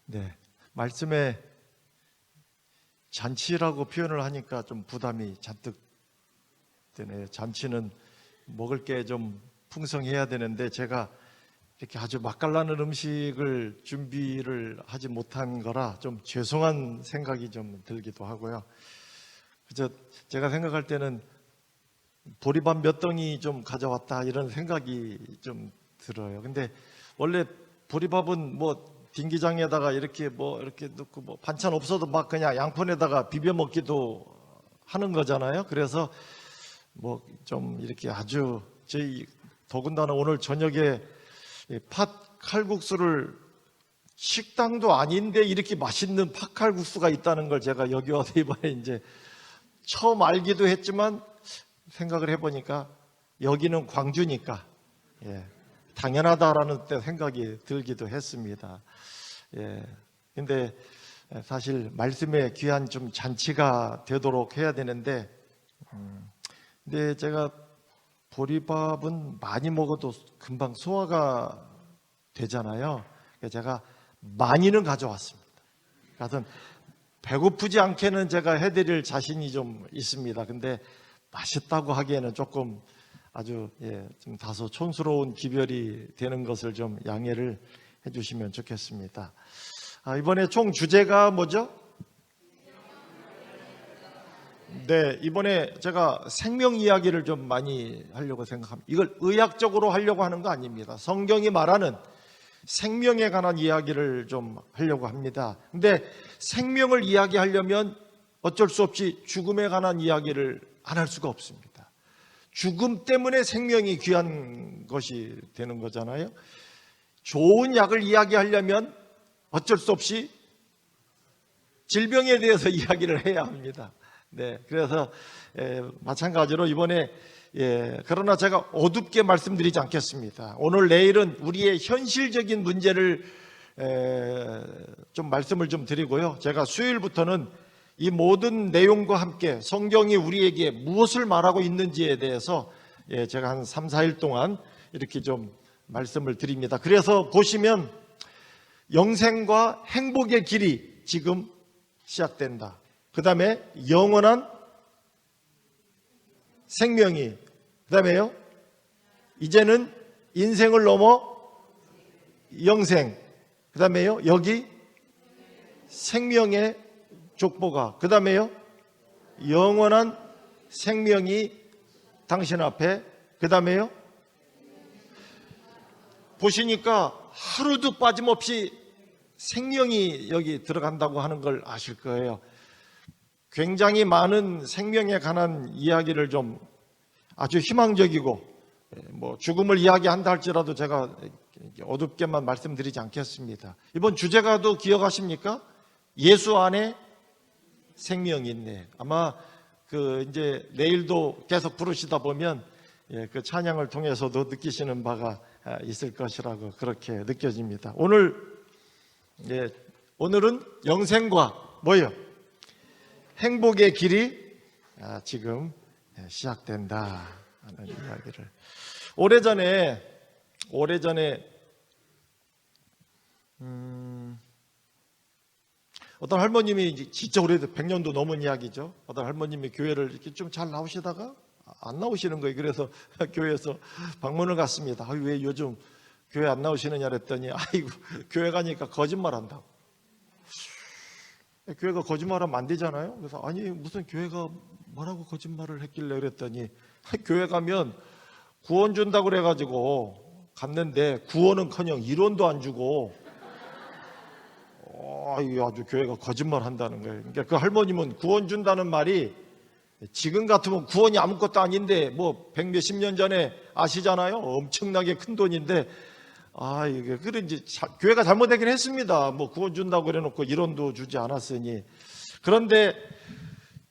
네, 말씀에 잔치라고 표현을 하니까 좀 부담이 잔뜩 되네요. 잔치는 먹을 게 좀 풍성해야 되는데 제가 이렇게 아주 맛깔나는 음식을 준비를 하지 못한 거라 좀 죄송한 생각이 좀 들기도 하고요. 그저 제가 생각할 때는 보리밥 몇 덩이 좀 가져왔다 이런 생각이 좀 들어요. 근데 원래 보리밥은 뭐 딩기장에다가 이렇게 넣고 뭐 반찬 없어도 막 그냥 양푼에다가 비벼 먹기도 하는 거잖아요. 그래서 뭐 좀 이렇게 아주 저희 더군다나 오늘 저녁에 팥 칼국수를 식당도 아닌데 이렇게 맛있는 팥 칼국수가 있다는 걸 제가 여기 와서 이번에 이제 처음 알기도 했지만 생각을 해보니까 여기는 광주니까 당연하다라는 때 생각이 들기도 했습니다. 근데 사실 말씀에 귀한 좀 잔치가 되도록 해야 되는데, 근데 제가 보리밥은 많이 먹어도 금방 소화가 되잖아요. 그래서 제가 많이는 가져왔습니다. 그래서 배고프지 않게는 제가 해드릴 자신이 좀 있습니다. 근데 맛있다고 하기에는 조금 아주 좀 다소 촌스러운 기별이 되는 것을 좀 양해를 해주시면 좋겠습니다. 이번에 총 주제가 뭐죠? 네, 이번에 제가 생명 이야기를 좀 많이 하려고 생각합니다. 이걸 의학적으로 하려고 하는 거 아닙니다. 성경이 말하는 생명에 관한 이야기를 좀 하려고 합니다. 근데 생명을 이야기하려면 어쩔 수 없이 죽음에 관한 이야기를 안 할 수가 없습니다. 죽음 때문에 생명이 귀한 것이 되는 거잖아요. 좋은 약을 이야기하려면 어쩔 수 없이 질병에 대해서 이야기를 해야 합니다. 네, 그래서 마찬가지로 이번에 그러나 제가 어둡게 말씀드리지 않겠습니다. 오늘 내일은 우리의 현실적인 문제를 좀 말씀을 좀 드리고요. 제가 수요일부터는 이 모든 내용과 함께 성경이 우리에게 무엇을 말하고 있는지에 대해서 제가 한 3, 4일 동안 이렇게 좀 말씀을 드립니다. 그래서 보시면 영생과 행복의 길이 지금 시작된다. 그 다음에 영원한 생명이, 그 다음에요 이제는 인생을 넘어 영생, 그 다음에요 여기 생명의 족보가, 그 다음에요 영원한 생명이 당신 앞에, 그 다음에요 보시니까 하루도 빠짐없이 생명이 여기 들어간다고 하는 걸 아실 거예요. 굉장히 많은 생명에 관한 이야기를 좀 아주 희망적이고 뭐 죽음을 이야기한다 할지라도 제가 어둡게만 말씀드리지 않겠습니다. 이번 주제가도 기억하십니까? 예수 안에 생명이 있네. 아마 이제 내일도 계속 부르시다 보면 그 찬양을 통해서도 느끼시는 바가 있을 것이라고 그렇게 느껴집니다. 오늘은 영생과 뭐예요? 행복의 길이 지금 시작된다 하는 이야기를 오래전에 어떤 할머님이 진짜 오래된 100년도 넘은 이야기죠. 어떤 할머님이 교회를 이렇게 좀 잘 나오시다가 안 나오시는 거예요. 그래서 교회에서 방문을 갔습니다. 왜 요즘 교회 안 나오시느냐 그랬더니 아이고 교회 가니까 거짓말한다고. 교회가 거짓말하면 안 되잖아요. 그래서 아니 무슨 교회가 뭐라고 거짓말을 했길래 그랬더니 교회 가면 구원 준다고 그래가지고 갔는데 구원은커녕 이론도 안 주고 아주 교회가 거짓말 한다는 거예요. 그러니까 그 할머님은 구원 준다는 말이 지금 같으면 구원이 아무것도 아닌데 뭐 100몇십 년 전에 아시잖아요. 엄청나게 큰 돈인데 이게 그런지 교회가 잘못되긴 했습니다. 뭐 구원 준다고 그래놓고 이론도 주지 않았으니. 그런데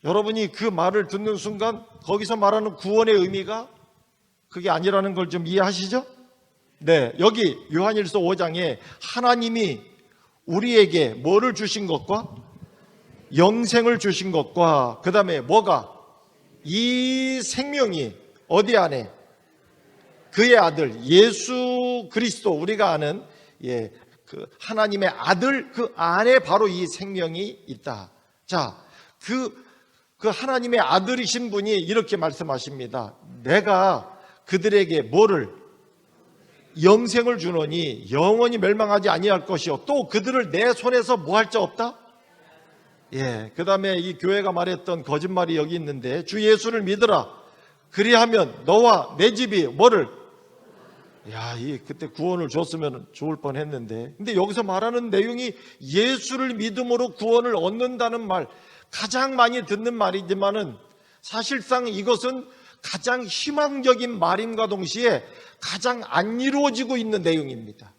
여러분이 그 말을 듣는 순간 거기서 말하는 구원의 의미가 그게 아니라는 걸 좀 이해하시죠? 네, 여기 요한일서 5장에 하나님이 우리에게 뭐를 주신 것과 영생을 주신 것과 그 다음에 뭐가 이 생명이 어디 안에 그의 아들 예수 그리스도 우리가 아는 그 하나님의 아들 그 안에 바로 이 생명이 있다. 자, 그 하나님의 아들이신 분이 이렇게 말씀하십니다. 내가 그들에게 뭐를? 영생을 주노니 영원히 멸망하지 아니할 것이요 또 그들을 내 손에서 뭐 할 자 없다? 예, 그 다음에 이 교회가 말했던 거짓말이 여기 있는데 주 예수를 믿으라. 그리하면 너와 내 집이 뭐를? 야, 그때 구원을 줬으면 좋을 뻔했는데, 근데 여기서 말하는 내용이 예수를 믿음으로 구원을 얻는다는 말, 가장 많이 듣는 말이지만은 사실상 이것은 가장 희망적인 말임과 동시에 가장 안 이루어지고 있는 내용입니다.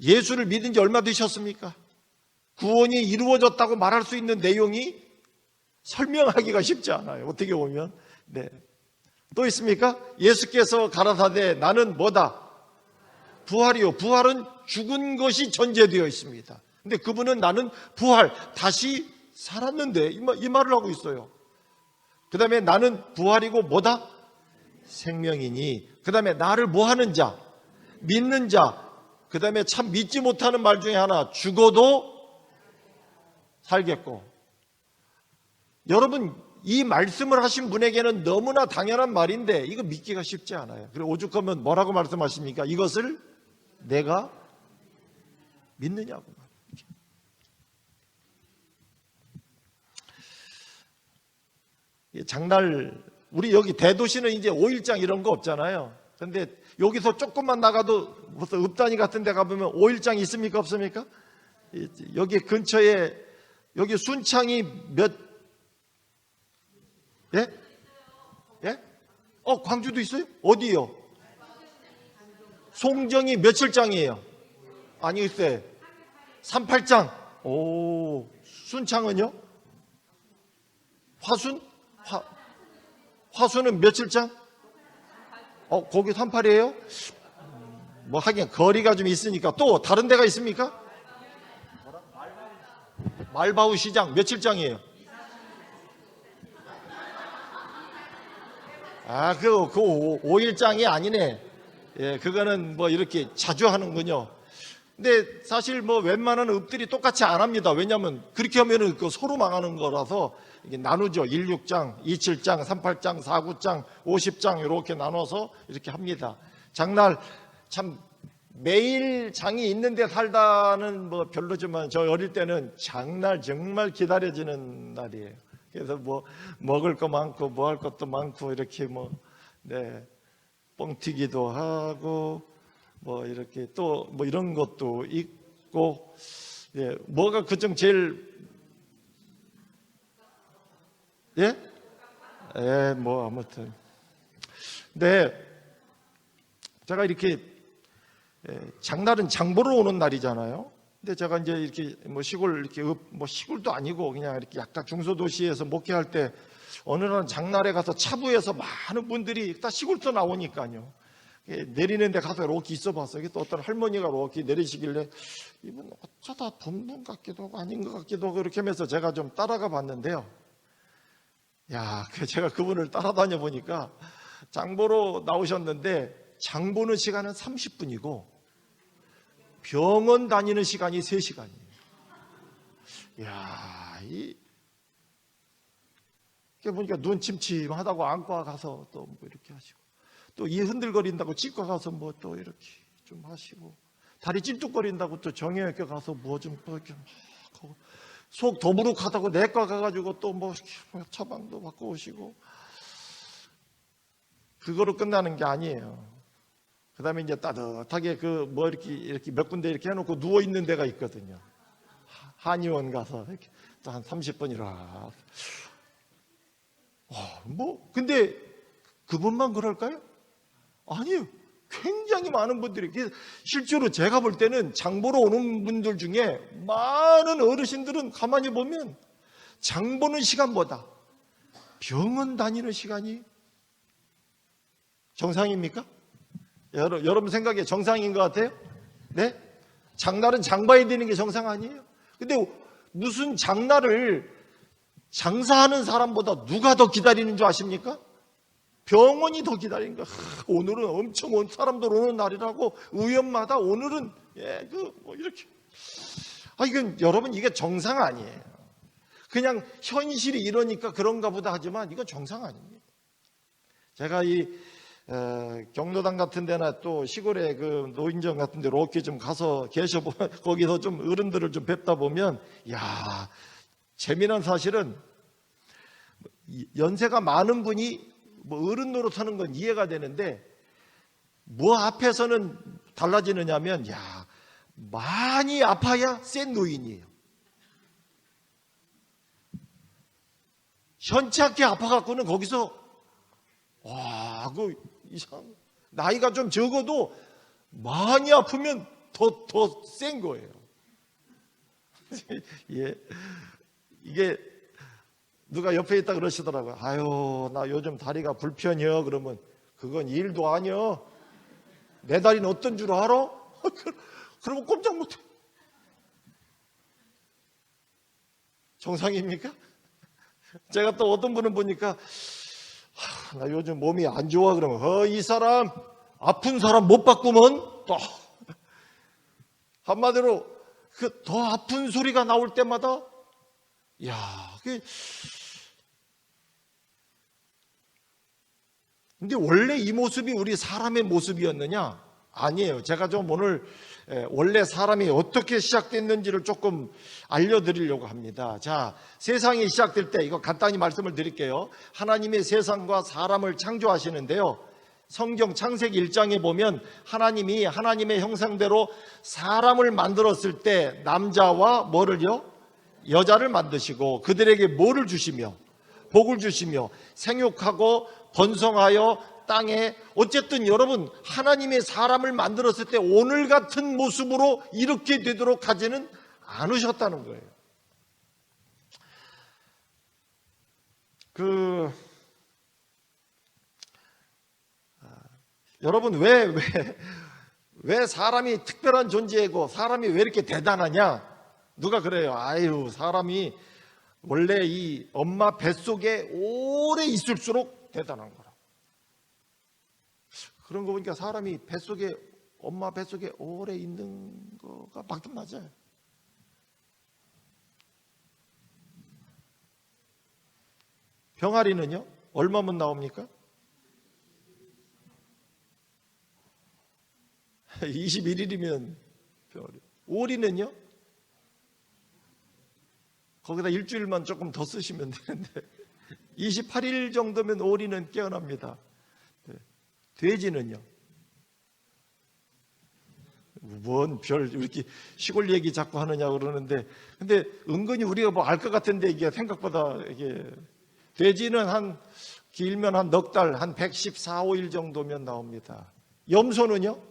예수를 믿은 지 얼마 되셨습니까? 구원이 이루어졌다고 말할 수 있는 내용이 설명하기가 쉽지 않아요. 어떻게 보면. 네. 또 있습니까? 예수께서 가라사대 나는 뭐다? 부활이요. 부활은 죽은 것이 전제되어 있습니다. 근데 그분은 나는 부활, 다시 살았는데 이 말을 하고 있어요. 그 다음에 나는 부활이고 뭐다? 생명이니. 그 다음에 나를 뭐 하는 자? 믿는 자. 그 다음에 참 믿지 못하는 말 중에 하나, 죽어도 살겠고. 여러분, 이 말씀을 하신 분에게는 너무나 당연한 말인데 이거 믿기가 쉽지 않아요. 그리고 오죽하면 뭐라고 말씀하십니까? 이것을 내가 믿느냐고. 장날, 우리 여기 대도시는 이제 5일장 이런 거 없잖아요. 근데 여기서 조금만 나가도 무슨 읍단위 같은 데 가보면 5일장 있습니까? 없습니까? 여기 근처에, 여기 순창이 예? 예? 광주도 있어요? 어디요? 송정이 며칠장이에요? 아니, 글쎄. 38장. 오, 순창은요? 화순? 화순은 며칠장? 거기 38이에요? 뭐 하긴 거리가 좀 있으니까. 또 다른 데가 있습니까? 말바우 시장 며칠장이에요? 그 5일장이 아니네. 예, 그거는 뭐 이렇게 자주 하는군요. 근데 사실 뭐 웬만한 읍들이 똑같이 안 합니다. 왜냐하면 그렇게 하면은 그 서로 망하는 거라서 이게 나누죠. 16장, 27장, 38장, 49장, 50장 이렇게 나눠서 이렇게 합니다. 장날 참 매일 장이 있는데 살다는 뭐 별로지만 저 어릴 때는 장날 정말 기다려지는 날이에요. 그래서 뭐 먹을 거 많고 뭐 할 것도 많고 이렇게 뻥튀기도 하고 뭐 이렇게 또 뭐 이런 것도 있고, 예, 뭐가 그중 제일 예? 예, 뭐 아무튼. 네, 제가 이렇게 장날은 장 보러 오는 날이잖아요. 근데 제가 이제 이렇게 뭐 시골 이렇게 뭐 시골도 아니고 그냥 이렇게 약간 중소도시에서 목회할 때 어느 날 장날에 가서 차부에서 많은 분들이 다 시골도 나오니까요. 내리는 데 가서 이렇게 있어 봤어요. 또 어떤 할머니가 이렇게 내리시길래 이분 어쩌다 본 분 같기도 하고 아닌 것 같기도 하고 이렇게 하면서 제가 좀 따라가 봤는데요. 야, 제가 그분을 따라다녀 보니까 장 보러 나오셨는데 장 보는 시간은 30분이고 병원 다니는 시간이 3시간이에요. 이야, 이렇게 보니까 눈 침침하다고 안과 가서 또 뭐 이렇게 하시고, 또 이 흔들거린다고 치과 가서 뭐 또 이렇게 좀 하시고, 다리 찔뚝거린다고 또 정형외과 가서 뭐 좀 이렇게 하고, 속 더부룩하다고 내과 가가지고 또 뭐 처방도 받고 오시고, 그거로 끝나는 게 아니에요. 그 다음에 이제 따뜻하게 그 뭐 이렇게 몇 군데 이렇게 해놓고 누워 있는 데가 있거든요. 한의원 가서 이렇게 또 한 30분이라. 뭐 근데 그분만 그럴까요? 아니에요. 굉장히 많은 분들이, 실제로 제가 볼 때는 장 보러 오는 분들 중에 많은 어르신들은 가만히 보면 장 보는 시간보다 병원 다니는 시간이 정상입니까? 여러분 생각에 정상인 것 같아요? 네? 장날은 장 봐야 되는 게 정상 아니에요? 근데 무슨 장날을 장사하는 사람보다 누가 더 기다리는 줄 아십니까? 병원이 더 기다리는 거야. 오늘은 엄청 온 사람들 오는 날이라고 의원마다 오늘은 예, 뭐 이렇게. 이건 여러분 이게 정상 아니에요. 그냥 현실이 이러니까 그런가 보다 하지만 이건 정상 아닙니다. 제가 이 경로당 같은 데나 또 시골의 그 노인정 같은 데 이렇게 좀 가서 계셔보면 거기서 좀 어른들을 좀 뵙다 보면 야, 재미난 사실은 연세가 많은 분이 뭐 어른 노릇하는 건 이해가 되는데 뭐 앞에서는 달라지느냐면 야, 많이 아파야 센 노인이에요. 현치 않게 아파갖고는 거기서 와, 그 이상 나이가 좀 적어도 많이 아프면 더 센 거예요. 예, 이게 누가 옆에 있다 그러시더라고요. 아유, 나 요즘 다리가 불편해요. 그러면 그건 일도 아니여. 내 다리는 어떤 줄 알아? 그러면 꼼짝 못해. 정상입니까? 제가 또 어떤 분은 보니까 나 요즘 몸이 안 좋아 그러면 이 사람 아픈 사람 못 바꾸면 또 한마디로 그 더 아픈 소리가 나올 때마다 야, 근데 원래 이 모습이 우리 사람의 모습이었느냐? 아니에요. 제가 좀 오늘 원래 사람이 어떻게 시작됐는지를 조금 알려드리려고 합니다. 자, 세상이 시작될 때 이거 간단히 말씀을 드릴게요. 하나님의 세상과 사람을 창조하시는데요. 성경 창세기 1장에 보면 하나님이 하나님의 형상대로 사람을 만들었을 때 남자와 뭐를요? 여자를 만드시고 그들에게 뭐를 주시며 복을 주시며 생육하고 번성하여 땅에 어쨌든 여러분 하나님의 사람을 만들었을 때 오늘 같은 모습으로 이렇게 되도록 하지는 않으셨다는 거예요. 여러분 왜 사람이 특별한 존재이고 사람이 왜 이렇게 대단하냐? 누가 그래요? 아유, 사람이 원래 이 엄마 뱃속에 오래 있을수록 대단한 거라. 그런 거 보니까 사람이 엄마 뱃속에 오래 있는 거가 맞긴 맞아요. 병아리는요? 얼마면 나옵니까? 21일이면 병아리. 오리는요? 거기다 일주일만 조금 더 쓰시면 되는데 28일 정도면 오리는 깨어납니다. 돼지는요? 뭔 별 이렇게 시골 얘기 자꾸 하느냐 그러는데 근데 은근히 우리가 뭐 알 것 같은데 이게 생각보다 이게 돼지는 길면 한 넉 달, 한 114, 5일 정도면 나옵니다. 염소는요?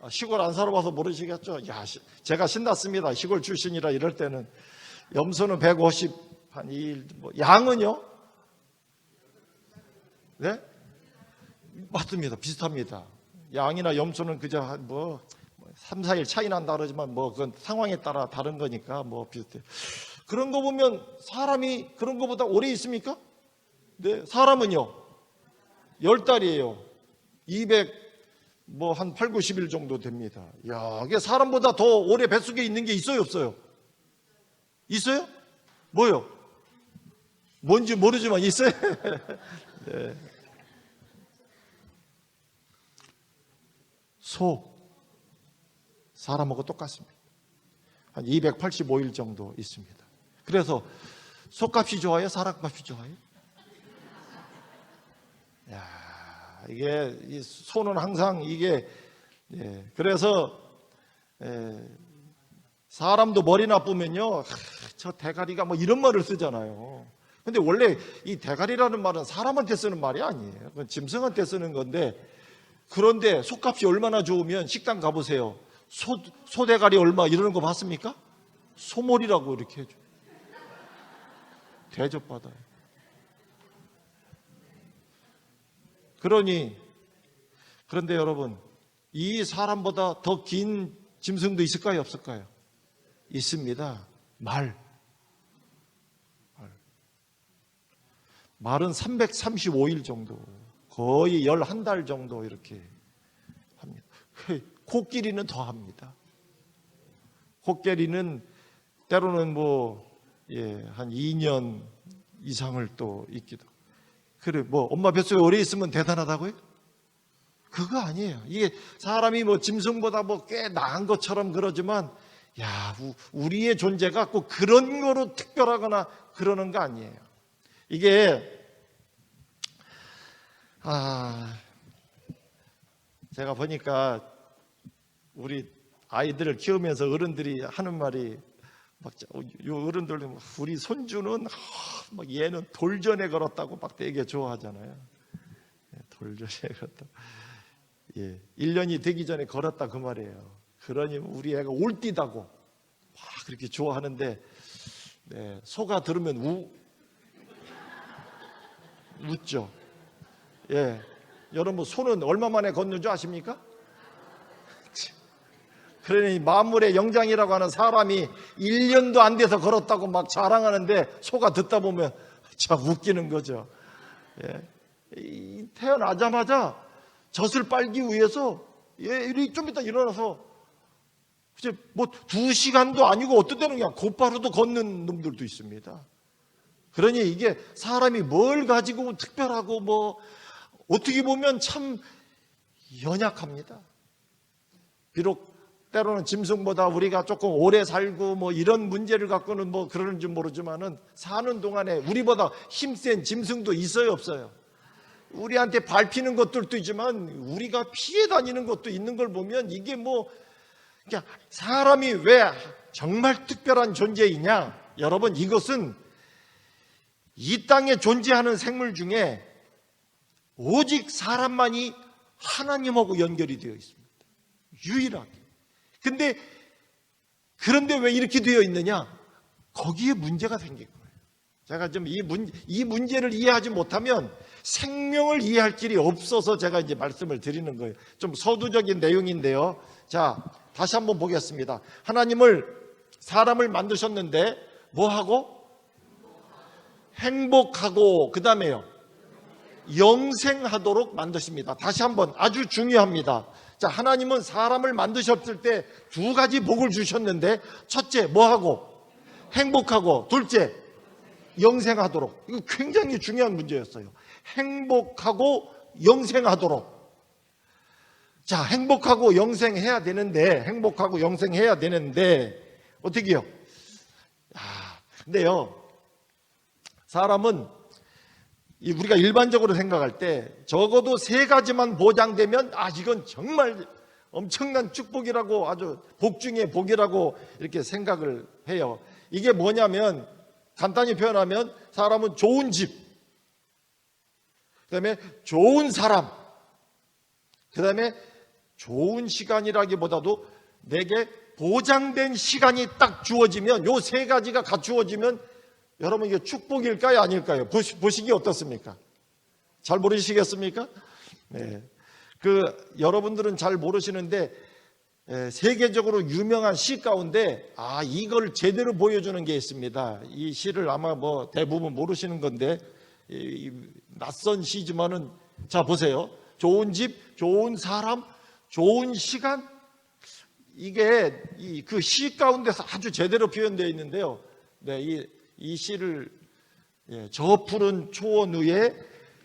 시골 안 살아봐서 모르시겠죠? 야, 제가 신났습니다. 시골 출신이라 이럴 때는. 염소는 150, 한 2일. 양은요? 네? 맞습니다. 비슷합니다. 양이나 염소는 그저 3, 4일 차이 난다 그러지만 그건 상황에 따라 다른 거니까 비슷해요. 그런 거 보면 사람이 그런 거보다 오래 있습니까? 네. 사람은요? 10달이에요. 200, 한 8, 90일 정도 됩니다. 야, 이게 사람보다 더 오래 뱃속에 있는 게 있어요, 없어요? 있어요? 뭐요? 뭔지 모르지만 있어요. 네. 사람하고 똑같습니다. 한 285일 정도 있습니다. 그래서 소값이 좋아요? 사람값이 좋아요? 야, 이 소는 항상 그래서 사람도 머리 나쁘면요, 저 대가리가 이런 말을 쓰잖아요. 근데 원래 이 대가리라는 말은 사람한테 쓰는 말이 아니에요. 그건 짐승한테 쓰는 건데, 그런데 소값이 얼마나 좋으면 식당 가보세요. 소대가리 얼마 이러는 거 봤습니까? 소몰이라고 이렇게 해줘. 대접받아요. 그런데 여러분, 이 사람보다 더 긴 짐승도 있을까요? 없을까요? 있습니다. 말은 335일 정도, 거의 11달 정도 이렇게 합니다. 코끼리는 더 합니다. 코끼리는 때로는 한 2년 이상을 또 있기도. 그래, 엄마 뱃속에 오래 있으면 대단하다고요? 그거 아니에요. 이게 사람이 짐승보다 꽤 나은 것처럼 그러지만, 우리의 존재가 꼭 그런 거로 특별하거나 그러는 거 아니에요. 이게, 제가 보니까 우리 아이들을 키우면서 어른들이 하는 말이 요 어른들 우리 손주는 얘는 돌전에 걸었다고 막 되게 좋아하잖아요. 돌전에 걸었다. 1년이 되기 전에 걸었다 그 말이에요. 그러니 우리 애가 올뛰다고 막 그렇게 좋아하는데 소가 들으면 웃죠. 여러분 소는 얼마 만에 걷는 줄 아십니까? 그러니 만물의 영장이라고 하는 사람이 1년도 안 돼서 걸었다고 막 자랑하는데 소가 듣다 보면 참 웃기는 거죠. 태어나자마자 젖을 빨기 위해서 좀 이따 일어나서 이제 2시간도 아니고 어떤 때는 그냥 곧바로도 걷는 놈들도 있습니다. 그러니 이게 사람이 뭘 가지고 특별하고 어떻게 보면 참 연약합니다. 비록 때로는 짐승보다 우리가 조금 오래 살고 이런 문제를 갖고는 그러는지 모르지만은 사는 동안에 우리보다 힘센 짐승도 있어요, 없어요? 우리한테 밟히는 것들도 있지만 우리가 피해 다니는 것도 있는 걸 보면 이게 그냥 사람이 왜 정말 특별한 존재이냐? 여러분, 이것은 이 땅에 존재하는 생물 중에 오직 사람만이 하나님하고 연결이 되어 있습니다. 유일하게. 그런데 왜 이렇게 되어 있느냐? 거기에 문제가 생긴 거예요. 제가 좀 이 문제를 이해하지 못하면 생명을 이해할 길이 없어서 제가 이제 말씀을 드리는 거예요. 좀 서두적인 내용인데요. 자, 다시 한번 보겠습니다. 사람을 만드셨는데 뭐하고? 행복하고 그 다음에요. 영생하도록 만드십니다. 다시 한번 아주 중요합니다. 자, 하나님은 사람을 만드셨을 때 2가지 복을 주셨는데 첫째 뭐하고? 행복하고 둘째 영생하도록. 이거 굉장히 중요한 문제였어요. 행복하고 영생하도록. 자, 행복하고 영생해야 되는데 어떻게 해요? 근데요, 사람은 우리가 일반적으로 생각할 때 적어도 3가지만 보장되면 이건 정말 엄청난 축복이라고, 아주 복 중에 복이라고 이렇게 생각을 해요. 이게 뭐냐면 간단히 표현하면 사람은 좋은 집, 그 다음에 좋은 사람, 그 다음에 좋은 시간이라기보다도 내게 보장된 시간이 딱 주어지면, 요 3가지가 갖추어지면 여러분 이게 축복일까요, 아닐까요? 보시기 어떻습니까? 잘 모르시겠습니까? 네. 여러분들은 잘 모르시는데 세계적으로 유명한 시 가운데 이걸 제대로 보여주는 게 있습니다. 이 시를 아마 대부분 모르시는 건데 낯선 시지만은, 자 보세요. 좋은 집, 좋은 사람, 좋은 시간, 이게 그 시 가운데서 아주 제대로 표현되어 있는데요. 네, 이 시를 저 푸른 초원 위에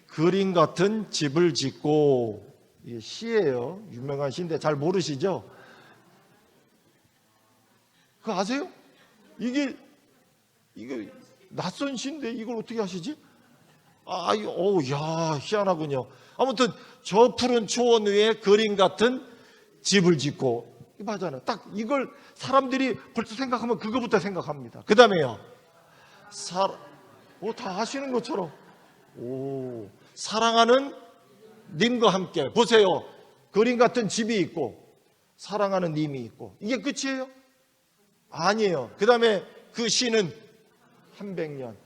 그림 같은 집을 짓고, 이게 시예요. 유명한 시인데 잘 모르시죠? 그거 아세요? 이게 낯선 시인데 이걸 어떻게 하시지? 희한하군요. 아무튼 저 푸른 초원 위에 그림 같은 집을 짓고, 이거 맞잖아요. 딱 이걸 사람들이 벌써 생각하면 그거부터 생각합니다. 그 다음에요, 다 아시는 것처럼 사랑하는 님과 함께. 보세요. 그림 같은 집이 있고 사랑하는 님이 있고, 이게 끝이에요? 아니에요. 그 다음에 그 시는 300년.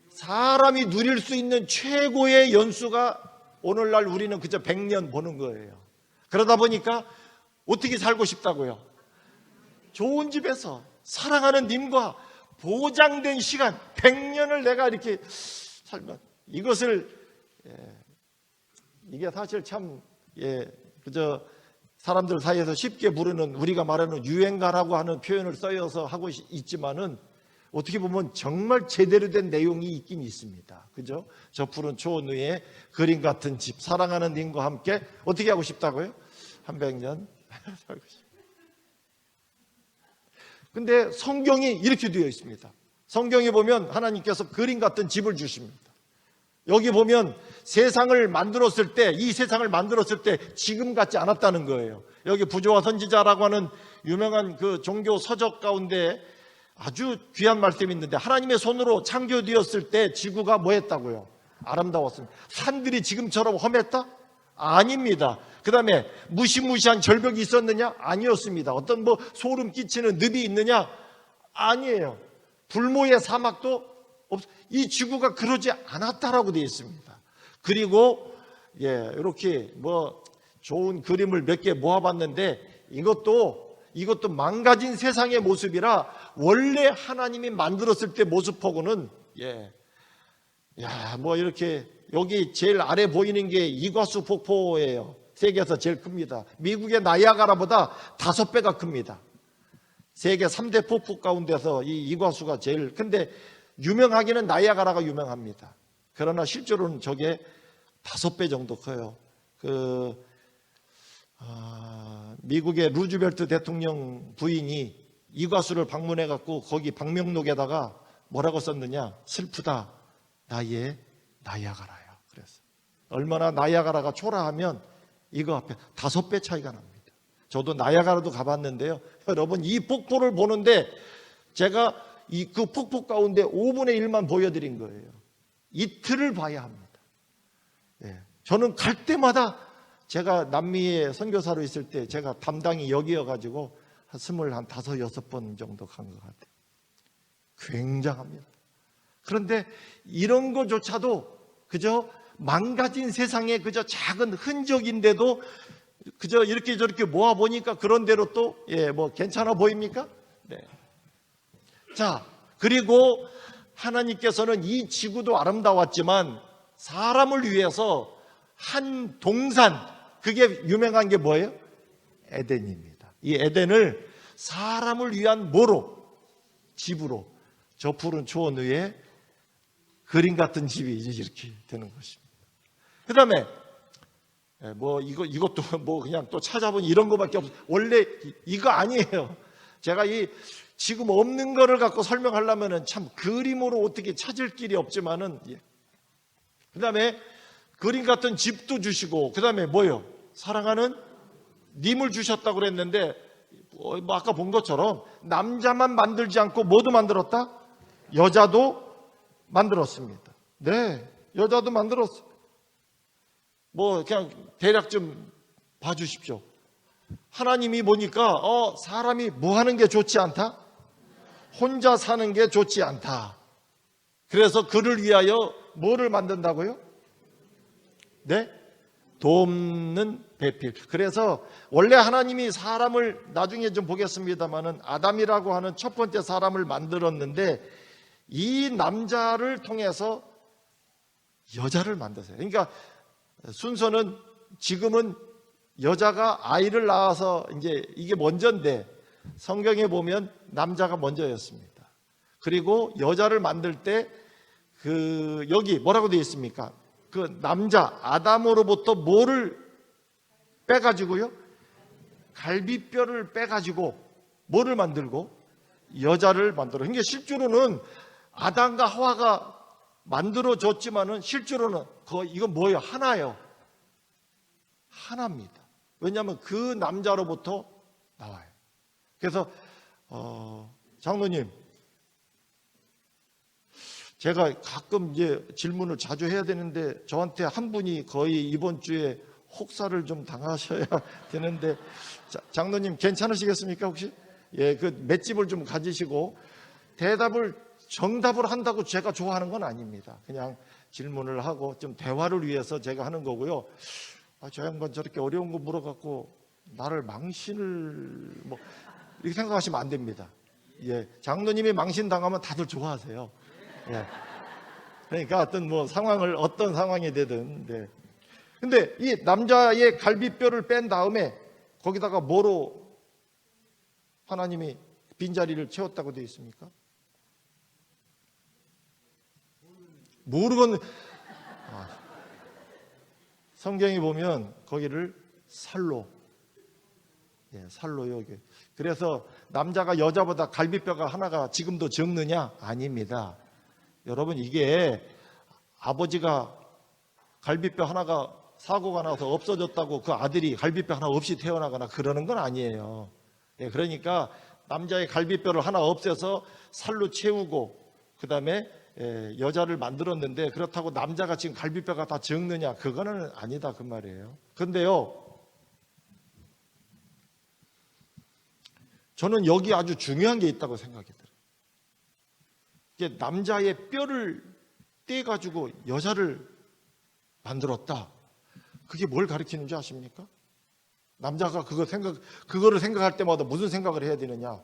사람이 누릴 수 있는 최고의 연수가 오늘날 우리는 그저 100년 보는 거예요. 그러다 보니까 어떻게 살고 싶다고요? 좋은 집에서 사랑하는 님과 보장된 시간 100년을 내가 이렇게 살면, 이게 사실 참 그저 사람들 사이에서 쉽게 부르는 우리가 말하는 유행가라고 하는 표현을 써서 하고 있지만은 어떻게 보면 정말 제대로 된 내용이 있긴 있습니다. 그죠? 저 푸른 초원 위에 그림 같은 집, 사랑하는 님과 함께 어떻게 하고 싶다고요? 한 100년 살고 싶다. 근데 성경이 이렇게 되어 있습니다. 성경에 보면 하나님께서 그림 같은 집을 주십니다. 여기 보면 세상을 만들었을 때, 이 세상을 만들었을 때 지금 같지 않았다는 거예요. 여기 부조와 선지자라고 하는 유명한 그 종교 서적 가운데 아주 귀한 말씀이 있는데, 하나님의 손으로 창조되었을 때 지구가 뭐 했다고요? 아름다웠습니다. 산들이 지금처럼 험했다? 아닙니다. 그 다음에 무시무시한 절벽이 있었느냐? 아니었습니다. 어떤 뭐 소름 끼치는 늪이 있느냐? 아니에요. 불모의 사막도 이 지구가 그러지 않았다라고 되어 있습니다. 그리고 이렇게 뭐 좋은 그림을 몇 개 모아봤는데 이것도 망가진 세상의 모습이라 원래 하나님이 만들었을 때 모습하고는 뭐 이렇게 여기 제일 아래 보이는 게 이과수 폭포예요. 세계에서 제일 큽니다. 미국의 나이아가라보다 5배가 큽니다. 세계 3대 폭포 가운데서 이 이과수가 제일 근데 유명하기는 나이아가라가 유명합니다. 그러나 실제로는 저게 5배 정도 커요. 미국의 루즈벨트 대통령 부인이 이과수를 방문해 갖고 거기 방명록에다가 뭐라고 썼느냐? 슬프다 나의 나이아가라요. 그래서 얼마나 나이아가라가 초라하면 이거 앞에 5배 차이가 납니다. 저도 나이아가라도 가봤는데요. 여러분 이 폭포를 보는데 제가 그 폭포 가운데 5분의 1만 보여드린 거예요. 이틀을 봐야 합니다. 저는 갈 때마다 제가 남미에 선교사로 있을 때 제가 담당이 여기여가지고 한 25번 정도 간 것 같아요. 굉장합니다. 그런데 이런 것조차도 그저 망가진 세상의 그저 작은 흔적인데도 그저 이렇게 저렇게 모아보니까 그런 대로 또 뭐 괜찮아 보입니까? 네. 자, 그리고 하나님께서는 이 지구도 아름다웠지만 사람을 위해서 한 동산, 그게 유명한 게 뭐예요? 에덴입니다. 이 에덴을 사람을 위한 뭐로? 집으로, 저 푸른 초원 위에 그림 같은 집이 이렇게 되는 것입니다. 그 다음에 뭐 이것도 뭐 그냥 또 찾아보니 이런 거밖에 없어요. 원래 이거 아니에요. 제가 이 지금 없는 거를 갖고 설명하려면은 참 그림으로 어떻게 찾을 길이 없지만은 그 다음에 그림 같은 집도 주시고 그 다음에 뭐요? 사랑하는 님을 주셨다고 그랬는데 뭐 아까 본 것처럼 남자만 만들지 않고 뭐도 만들었다? 여자도 만들었습니다. 네, 여자도 만들었어요. 뭐 그냥 대략 좀 봐주십시오. 하나님이 보니까 사람이 뭐 하는 게 좋지 않다? 혼자 사는 게 좋지 않다. 그래서 그를 위하여 뭐를 만든다고요? 네? 돕는 배필. 그래서 원래 하나님이 사람을 나중에 좀 보겠습니다만은 아담이라고 하는 첫 번째 사람을 만들었는데 이 남자를 통해서 여자를 만드세요. 그러니까 순서는 지금은 여자가 아이를 낳아서 이제 이게 먼저인데 성경에 보면 남자가 먼저였습니다. 그리고 여자를 만들 때 여기 뭐라고 되어 있습니까? 그 남자 아담으로부터 뭐를 빼가지고요? 갈비뼈를 빼가지고 뭐를 만들고? 여자를 만들어. 그러니까 실제로는 아담과 하와가 만들어졌지만은 실제로는 이건 뭐예요? 하나예요. 하나입니다. 왜냐하면 그 남자로부터 나와요. 그래서 장로님, 제가 가끔 이제 질문을 자주 해야 되는데 저한테 한 분이 거의 이번 주에 혹사를 좀 당하셔야 되는데 장로님 괜찮으시겠습니까 혹시? 그 맷집을 좀 가지시고 정답을 한다고 제가 좋아하는 건 아닙니다. 그냥 질문을 하고 좀 대화를 위해서 제가 하는 거고요. 저 양반 저렇게 어려운 거 물어갖고 나를 망신을 이렇게 생각하시면 안 됩니다. 장로님이 망신 당하면 다들 좋아하세요. 그러니까 어떤 상황이 되든. 근데 이 남자의 갈비뼈를 뺀 다음에 거기다가 뭐로 하나님이 빈자리를 채웠다고 되어 있습니까? 모르겠는. 성경에 보면 거기를 살로, 살로요. 그래서 남자가 여자보다 갈비뼈가 하나가 지금도 적느냐? 아닙니다. 여러분, 이게 아버지가 갈비뼈 하나가 사고가 나서 없어졌다고 그 아들이 갈비뼈 하나 없이 태어나거나 그러는 건 아니에요. 그러니까 남자의 갈비뼈를 하나 없애서 살로 채우고 그 다음에 여자를 만들었는데, 그렇다고 남자가 지금 갈비뼈가 다 적느냐? 그거는 아니다 그 말이에요. 그런데요, 저는 여기 아주 중요한 게 있다고 생각이 들어요. 이게 남자의 뼈를 떼가지고 여자를 만들었다. 그게 뭘 가리키는 줄 아십니까? 남자가 그거를 생각할 때마다 무슨 생각을 해야 되느냐?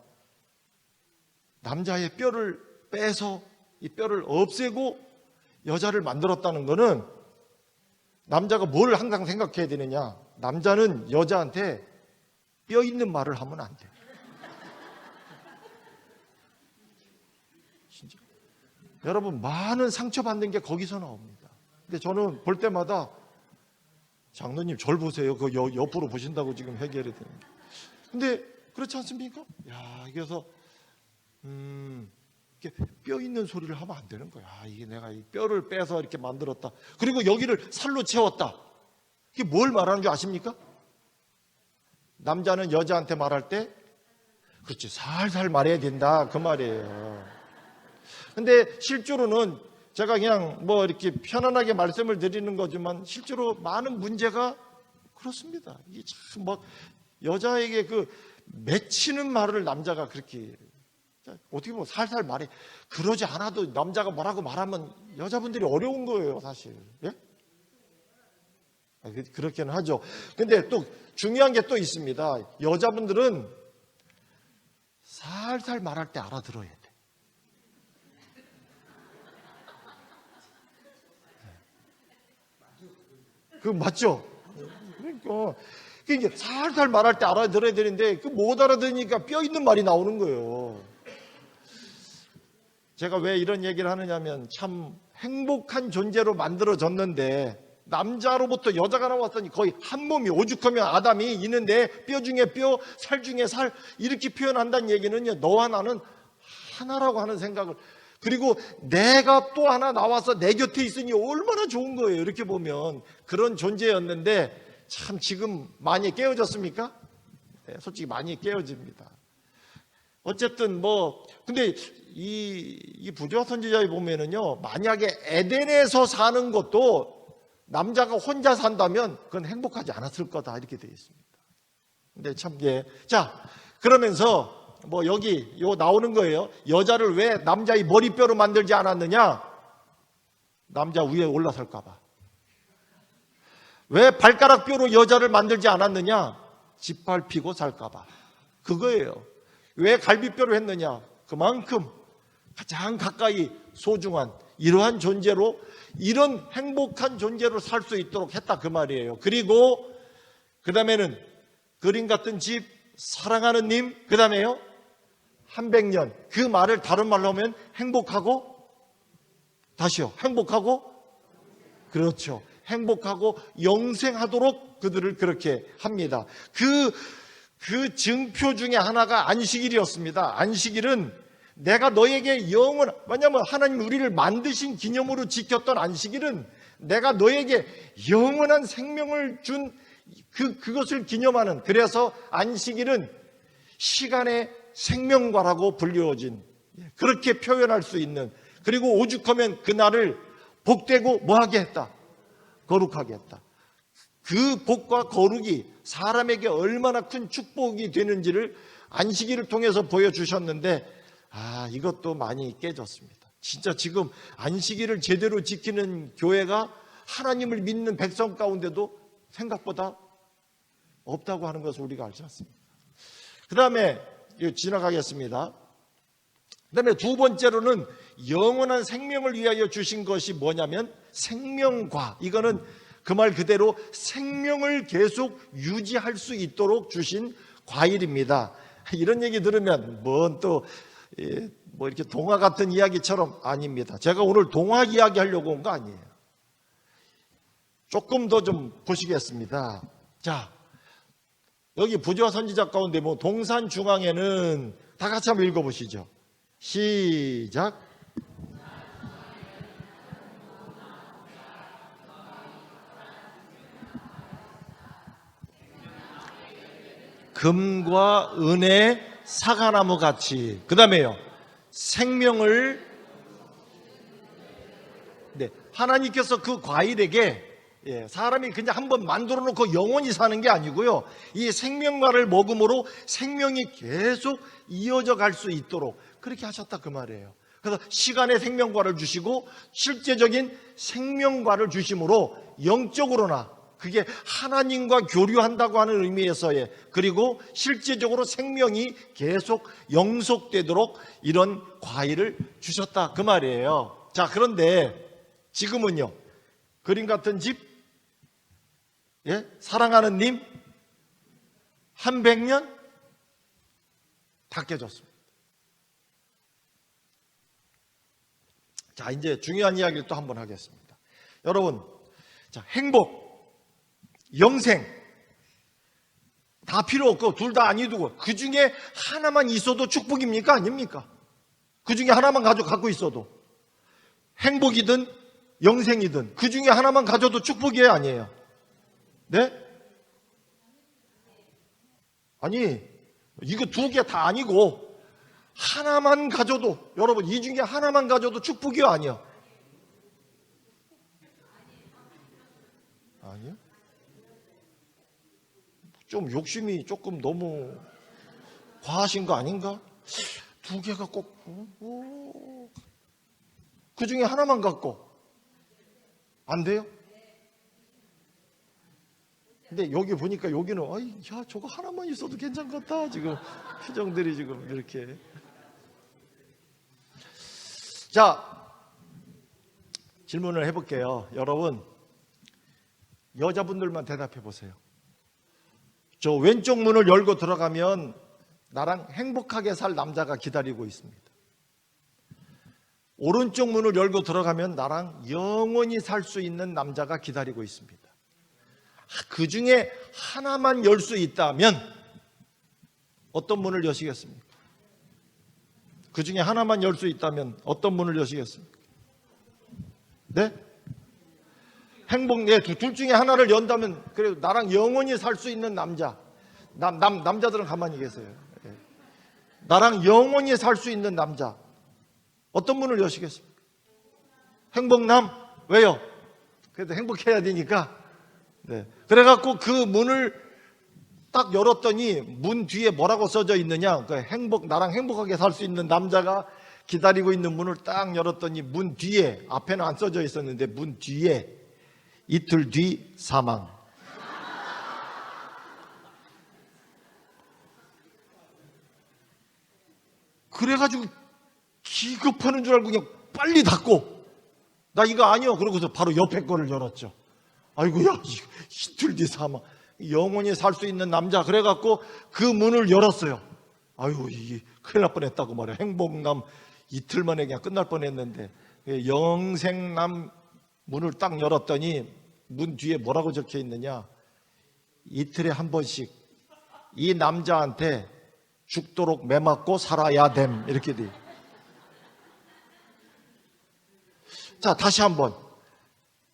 남자의 뼈를 빼서 이 뼈를 없애고 여자를 만들었다는 거는, 남자가 뭘 항상 생각해야 되느냐? 남자는 여자한테 뼈 있는 말을 하면 안 돼. 진짜. 여러분, 많은 상처받는 게 거기서 나옵니다. 근데 저는 볼 때마다, 장로님 절 보세요. 그 옆으로 보신다고 지금 해결이 되는 게. 근데 그렇지 않습니까? 그래서 이렇게 뼈 있는 소리를 하면 안 되는 거야. 이게 내가 이 뼈를 빼서 이렇게 만들었다. 그리고 여기를 살로 채웠다. 이게 뭘 말하는 줄 아십니까? 남자는 여자한테 말할 때, 그렇지, 살살 말해야 된다 그 말이에요. 근데 실제로는 제가 그냥 뭐 이렇게 편안하게 말씀을 드리는 거지만, 실제로 많은 문제가 그렇습니다. 이게 참 막 여자에게 그 맺히는 말을 남자가 그렇게, 어떻게 보면 살살 말해. 그러지 않아도 남자가 뭐라고 말하면 여자분들이 어려운 거예요, 사실. 예? 그렇게는 하죠. 근데 또 중요한 게 또 있습니다. 여자분들은 살살 말할 때 알아들어야 돼. 그 맞죠? 그러니까 이게 살살 말할 때 알아들어야 되는데, 그 못 알아들으니까 뼈 있는 말이 나오는 거예요. 제가 왜 이런 얘기를 하느냐면, 참 행복한 존재로 만들어졌는데 남자로부터 여자가 나왔더니 거의 한 몸이, 오죽하면 아담이 있는데 뼈 중에 뼈, 살 중에 살, 이렇게 표현한다는 얘기는요, 너와 나는 하나라고 하는 생각을, 그리고 내가 또 하나 나와서 내 곁에 있으니 얼마나 좋은 거예요. 이렇게 보면 그런 존재였는데, 참 지금 많이 깨어졌습니까? 솔직히 많이 깨어집니다. 어쨌든 근데 이 부조화 선지자에 보면은요, 만약에 에덴에서 사는 것도 남자가 혼자 산다면 그건 행복하지 않았을 거다 이렇게 되어 있습니다. 근데 참 자, 그러면서 여기 나오는 거예요. 여자를 왜 남자의 머리뼈로 만들지 않았느냐? 남자 위에 올라설까 봐. 왜 발가락 뼈로 여자를 만들지 않았느냐? 짓밟히고 살까 봐. 그거예요. 왜 갈비뼈로 했느냐? 그만큼 가장 가까이 소중한 이러한 존재로, 이런 행복한 존재로 살 수 있도록 했다 그 말이에요. 그리고 그 다음에는 그림 같은 집, 사랑하는 님, 그 다음에요 100년. 그 말을 다른 말로 하면 행복하고, 다시요, 행복하고, 그렇죠, 행복하고 영생하도록 그들을 그렇게 합니다. 그 증표 중에 하나가 안식일이었습니다. 안식일은 내가 너에게 왜냐하면 하나님 우리를 만드신 기념으로 지켰던 안식일은 내가 너에게 영원한 생명을 준 그것을 기념하는, 그래서 안식일은 시간의 생명과라고 불리워진, 그렇게 표현할 수 있는, 그리고 오죽하면 그날을 복되고 뭐하게 했다? 거룩하게 했다. 그 복과 거룩이 사람에게 얼마나 큰 축복이 되는지를 안식일을 통해서 보여주셨는데, 이것도 많이 깨졌습니다. 진짜 지금 안식일을 제대로 지키는 교회가 하나님을 믿는 백성 가운데도 생각보다 없다고 하는 것을 우리가 알지 않습니까? 그 다음에 지나가겠습니다. 그 다음에 두 번째로는 영원한 생명을 위하여 주신 것이 뭐냐면 생명과, 이거는 그 말 그대로 생명을 계속 유지할 수 있도록 주신 과일입니다. 이런 얘기 들으면 뭐 이렇게 동화 같은 이야기처럼 아닙니다. 제가 오늘 동화 이야기 하려고 온 거 아니에요. 조금 더 좀 보시겠습니다. 자, 여기 부조화 선지자 가운데 뭐 동산 중앙에는 다 같이 한번 읽어보시죠. 시작. 금과 은의 사과나무 같이. 그 다음에요. 생명을, 네, 하나님께서 그 과일에게 사람이 그냥 한번 만들어 놓고 영원히 사는 게 아니고요. 이 생명과를 먹음으로 생명이 계속 이어져 갈 수 있도록 그렇게 하셨다 그 말이에요. 그래서 시간의 생명과를 주시고 실제적인 생명과를 주심으로 영적으로나 그게 하나님과 교류한다고 하는 의미에서의, 그리고 실제적으로 생명이 계속 영속되도록 이런 과일을 주셨다 그 말이에요. 자, 그런데 지금은요, 그림 같은 집, 사랑하는 님, 한 100년 다 깨졌습니다. 자, 이제 중요한 이야기를 또 한번 하겠습니다. 여러분, 자, 행복, 영생 다 필요 없고 둘 다 아니두고 그 중에 하나만 있어도 축복입니까? 아닙니까? 그 중에 하나만 갖고 있어도, 행복이든 영생이든 그 중에 하나만 가져도 축복이에요, 아니에요? 네? 아니, 이거 두 개 다 아니고 하나만 가져도, 여러분, 이 중에 하나만 가져도 축복이요, 아니요? 아니요? 좀 욕심이 조금 너무 과하신 거 아닌가? 두 개가 꼭, 그 중에 하나만 갖고 안 돼요? 근데 여기 보니까 여기는 야, 저거 하나만 있어도 괜찮겠다. 지금 표정들이 지금 이렇게. 자, 질문을 해볼게요. 여러분, 여자분들만 대답해 보세요. 저 왼쪽 문을 열고 들어가면 나랑 행복하게 살 남자가 기다리고 있습니다. 오른쪽 문을 열고 들어가면 나랑 영원히 살 수 있는 남자가 기다리고 있습니다. 그 중에 하나만 열 수 있다면 어떤 문을 여시겠습니까? 그 중에 하나만 열 수 있다면 어떤 문을 여시겠습니까? 네? 행복, 둘 중에 하나를 연다면, 그래도 나랑 영원히 살 수 있는 남자, 남자들은 가만히 계세요. 나랑 영원히 살 수 있는 남자, 어떤 문을 여시겠습니까? 행복남? 왜요? 그래도 행복해야 되니까. 네. 그래갖고 그 문을 딱 열었더니 문 뒤에 뭐라고 써져 있느냐? 나랑 행복하게 살 수 있는 남자가 기다리고 있는 문을 딱 열었더니 문 뒤에, 앞에는 안 써져 있었는데 문 뒤에 이틀 뒤 사망. 그래가지고 기급하는 줄 알고 그냥 빨리 닫고, 나 이거 아니요. 그러고서 바로 옆에 거를 열었죠. 아이고야, 이틀 뒤 사망. 영원히 살 수 있는 남자. 그래갖고 그 문을 열었어요. 아이고, 이게 큰일 날 뻔했다고 말이야. 행복남 이틀 만에 그냥 끝날 뻔했는데, 영생남 문을 딱 열었더니 문 뒤에 뭐라고 적혀 있느냐? 이틀에 한 번씩 이 남자한테 죽도록 매맞고 살아야 됨. 이렇게 돼. 자, 다시 한번.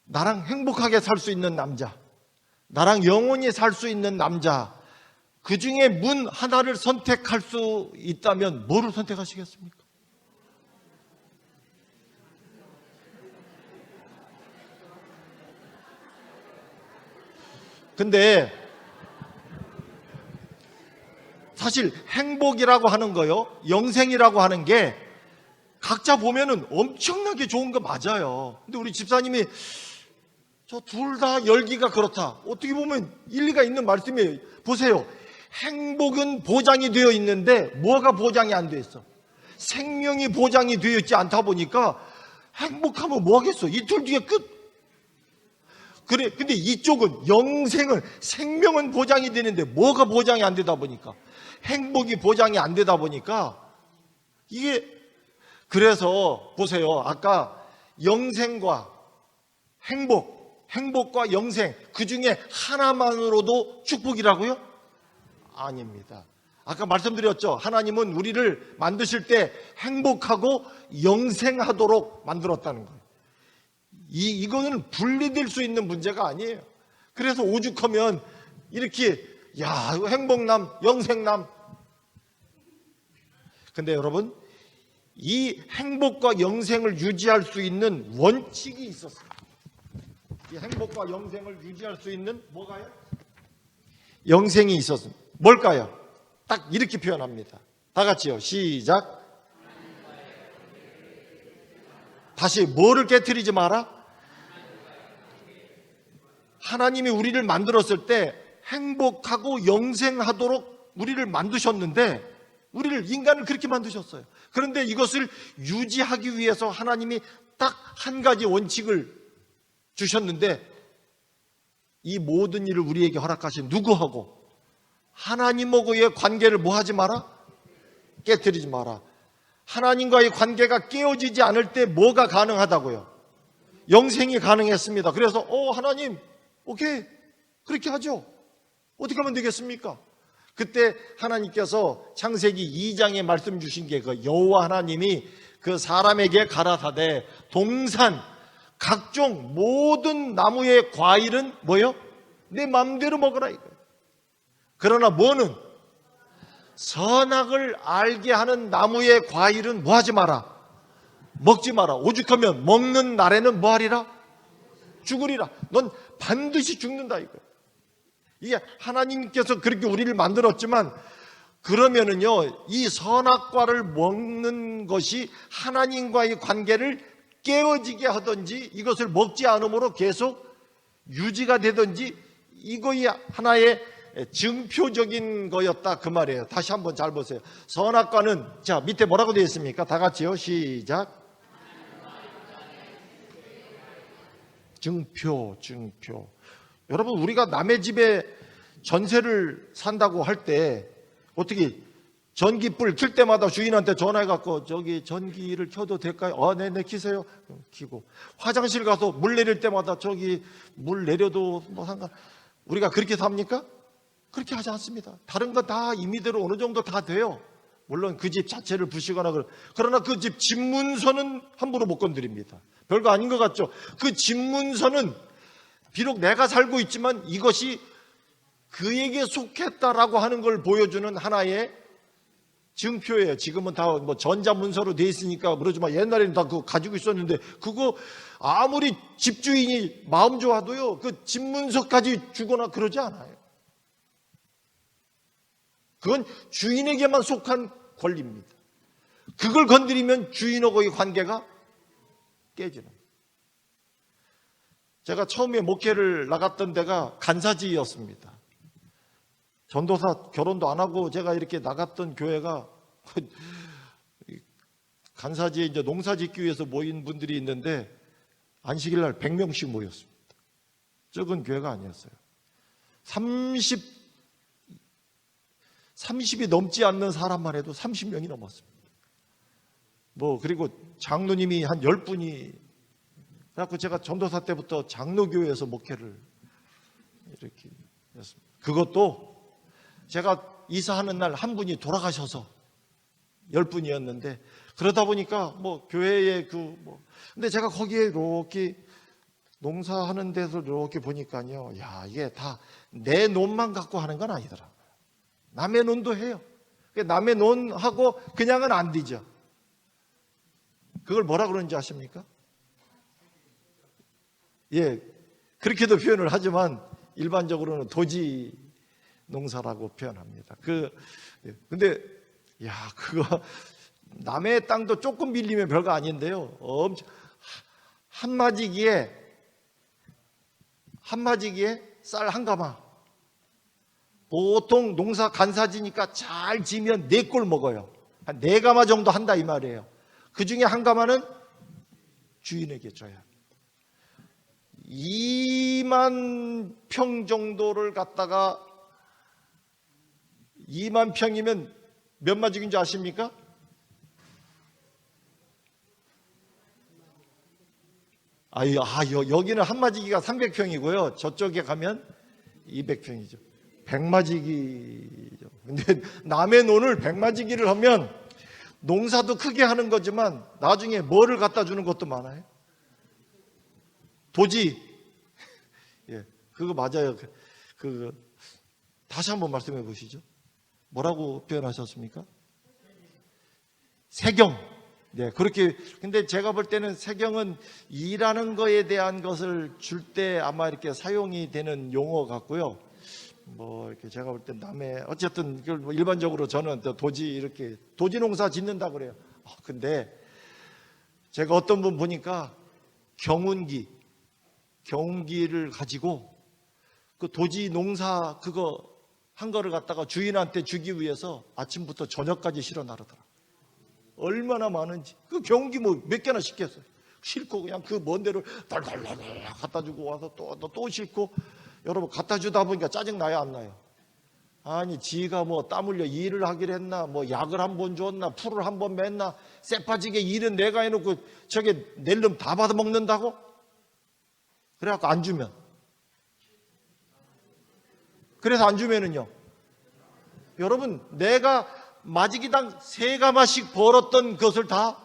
나랑 행복하게 살 수 있는 남자, 나랑 영원히 살 수 있는 남자, 그 중에 문 하나를 선택할 수 있다면 뭐를 선택하시겠습니까? 근데 사실 행복이라고 하는 거요, 영생이라고 하는 게 각자 보면은 엄청나게 좋은 거 맞아요. 근데 우리 집사님이 저 둘 다 열기가 그렇다, 어떻게 보면 일리가 있는 말씀이에요. 보세요. 행복은 보장이 되어 있는데 뭐가 보장이 안 돼 있어? 생명이 보장이 되어 있지 않다 보니까 행복하면 뭐 하겠어? 이틀 뒤에 끝. 그래, 근데 이쪽은 영생은, 생명은 보장이 되는데 뭐가 보장이 안 되다 보니까, 행복이 보장이 안 되다 보니까, 이게, 그래서 보세요. 아까 영생과 행복과 영생, 그 중에 하나만으로도 축복이라고요? 아닙니다. 아까 말씀드렸죠. 하나님은 우리를 만드실 때 행복하고 영생하도록 만들었다는 거예요. 이거는 분리될 수 있는 문제가 아니에요. 그래서 오죽하면 이렇게 행복남, 영생남. 근데 여러분, 이 행복과 영생을 유지할 수 있는 원칙이 있었어요. 이 행복과 영생을 유지할 수 있는 뭐가요? 영생이 있었습니다. 뭘까요? 딱 이렇게 표현합니다. 다 같이요. 시작. 다시 뭐를 깨트리지 마라? 하나님이 우리를 만들었을 때 행복하고 영생하도록 우리를 만드셨는데, 우리를, 인간을 그렇게 만드셨어요. 그런데 이것을 유지하기 위해서 하나님이 딱 한 가지 원칙을 주셨는데, 이 모든 일을 우리에게 허락하신 누구하고? 하나님하고의 관계를 뭐 하지 마라? 깨트리지 마라. 하나님과의 관계가 깨어지지 않을 때 뭐가 가능하다고요? 영생이 가능했습니다. 그래서 하나님, 오케이, 그렇게 하죠. 어떻게 하면 되겠습니까? 그때 하나님께서 창세기 2장에 말씀 주신 게, 그 여호와 하나님이 그 사람에게 가라사대 동산 각종 모든 나무의 과일은 뭐요? 내 마음대로 먹으라 이거예요. 그러나 뭐는? 선악을 알게 하는 나무의 과일은 뭐 하지 마라? 먹지 마라. 오죽하면 먹는 날에는 뭐 하리라? 죽으리라. 넌 반드시 죽는다 이거예요. 이게 하나님께서 그렇게 우리를 만들었지만, 그러면은요, 이 선악과를 먹는 것이 하나님과의 관계를 깨어지게 하든지, 이것을 먹지 않으므로 계속 유지가 되든지, 이거이 하나의 증표적인 거였다 그 말이에요. 다시 한번 잘 보세요. 선악과는, 자, 밑에 뭐라고 되어 있습니까? 다 같이요. 시작. 증표. 여러분, 우리가 남의 집에 전세를 산다고 할 때 어떻게 전기불 켤 때마다 주인한테 전화해갖고 저기 전기를 켜도 될까요? 네네 켜세요. 켜고, 화장실 가서 물 내릴 때마다 저기 물 내려도 뭐 상관, 우리가 그렇게 삽니까? 그렇게 하지 않습니다. 다른 거 다 임의대로 어느 정도 다 돼요. 물론 그 집 자체를 부시거나 그러나 그 집 집문서는 함부로 못 건드립니다. 별거 아닌 것 같죠? 그 집문서는 비록 내가 살고 있지만 이것이 그에게 속했다라고 하는 걸 보여주는 하나의 증표예요. 지금은 다 뭐 전자문서로 돼 있으니까 그러지만 옛날에는 다 그거 가지고 있었는데, 그거 아무리 집주인이 마음 좋아도요, 그 집문서까지 주거나 그러지 않아요. 그건 주인에게만 속한 권리입니다. 그걸 건드리면 주인하고의 관계가 깨지는 거예요. 제가 처음에 목회를 나갔던 데가 간사지였습니다. 전도사 결혼도 안 하고 제가 이렇게 나갔던 교회가 간사지에 이제 농사 짓기 위해서 모인 분들이 있는데, 안식일 날 100명씩 모였습니다. 적은 교회가 아니었어요. 30이 넘지 않는 사람만 해도 30명이 넘었습니다. 그리고 장로님이 한 10분이, 그래서 제가 전도사 때부터 장로교회에서 목회를 이렇게 했습니다. 그것도 제가 이사하는 날 한 분이 돌아가셔서 10분이었는데, 그러다 보니까 교회에 근데 제가 거기에 이렇게 농사하는 데서 이렇게 보니까요, 이게 다 내 논만 갖고 하는 건 아니더라고요. 남의 논도 해요. 남의 논하고 그냥은 안 되죠. 그걸 뭐라 그러는지 아십니까? 예, 그렇게도 표현을 하지만 일반적으로는 도지 농사라고 표현합니다. 근데 그거 남의 땅도 조금 밀리면 별거 아닌데요. 엄청 한마디기에 쌀 한 가마. 보통 농사 간사지니까 잘 지면 4꼴 먹어요. 한 4가마 정도 한다 이 말이에요. 그 중에 한 가마는 주인에게 줘야 합니다. 2만 평 정도를 갖다가 2만 평이면 몇 마직인 줄 아십니까? 여기는 한 마지기가 300평이고요. 저쪽에 가면 200평이죠. 100마지기죠. 근데 남의 논을 100마지기를 하면 농사도 크게 하는 거지만 나중에 뭐를 갖다 주는 것도 많아요. 도지. 예, 그거 맞아요. 다시 한번 말씀해 보시죠. 뭐라고 표현하셨습니까? 세경. 네, 그렇게. 근데 제가 볼 때는 세경은 일하는 거에 대한 것을 줄 때 아마 이렇게 사용이 되는 용어 같고요. 뭐 이렇게 제가 볼 때 남의 어쨌든 일반적으로 저는 도지 이렇게 도지 농사 짓는다 그래요. 근데 제가 어떤 분 보니까 경운기를 가지고 그 도지 농사 그거 한 거를 갖다가 주인한테 주기 위해서 아침부터 저녁까지 실어 나르더라. 얼마나 많은지. 그 경운기 뭐 몇 개나 싣겠어요. 싣고 그냥 그 먼 데를 달달달 갖다 주고 와서 또 싣고. 여러분 갖다 주다 보니까 짜증 나요, 안 나요? 아니 지가 뭐 땀 흘려 일을 하기로 했나, 뭐 약을 한 번 줬나, 풀을 한 번 맸나, 쎄빠지게 일은 내가 해놓고 저게 낼 놈 다 받아 먹는다고? 그래갖고 안 주면, 그래서 안 주면은요, 여러분 내가 마지기당 3가마씩 벌었던 것을 다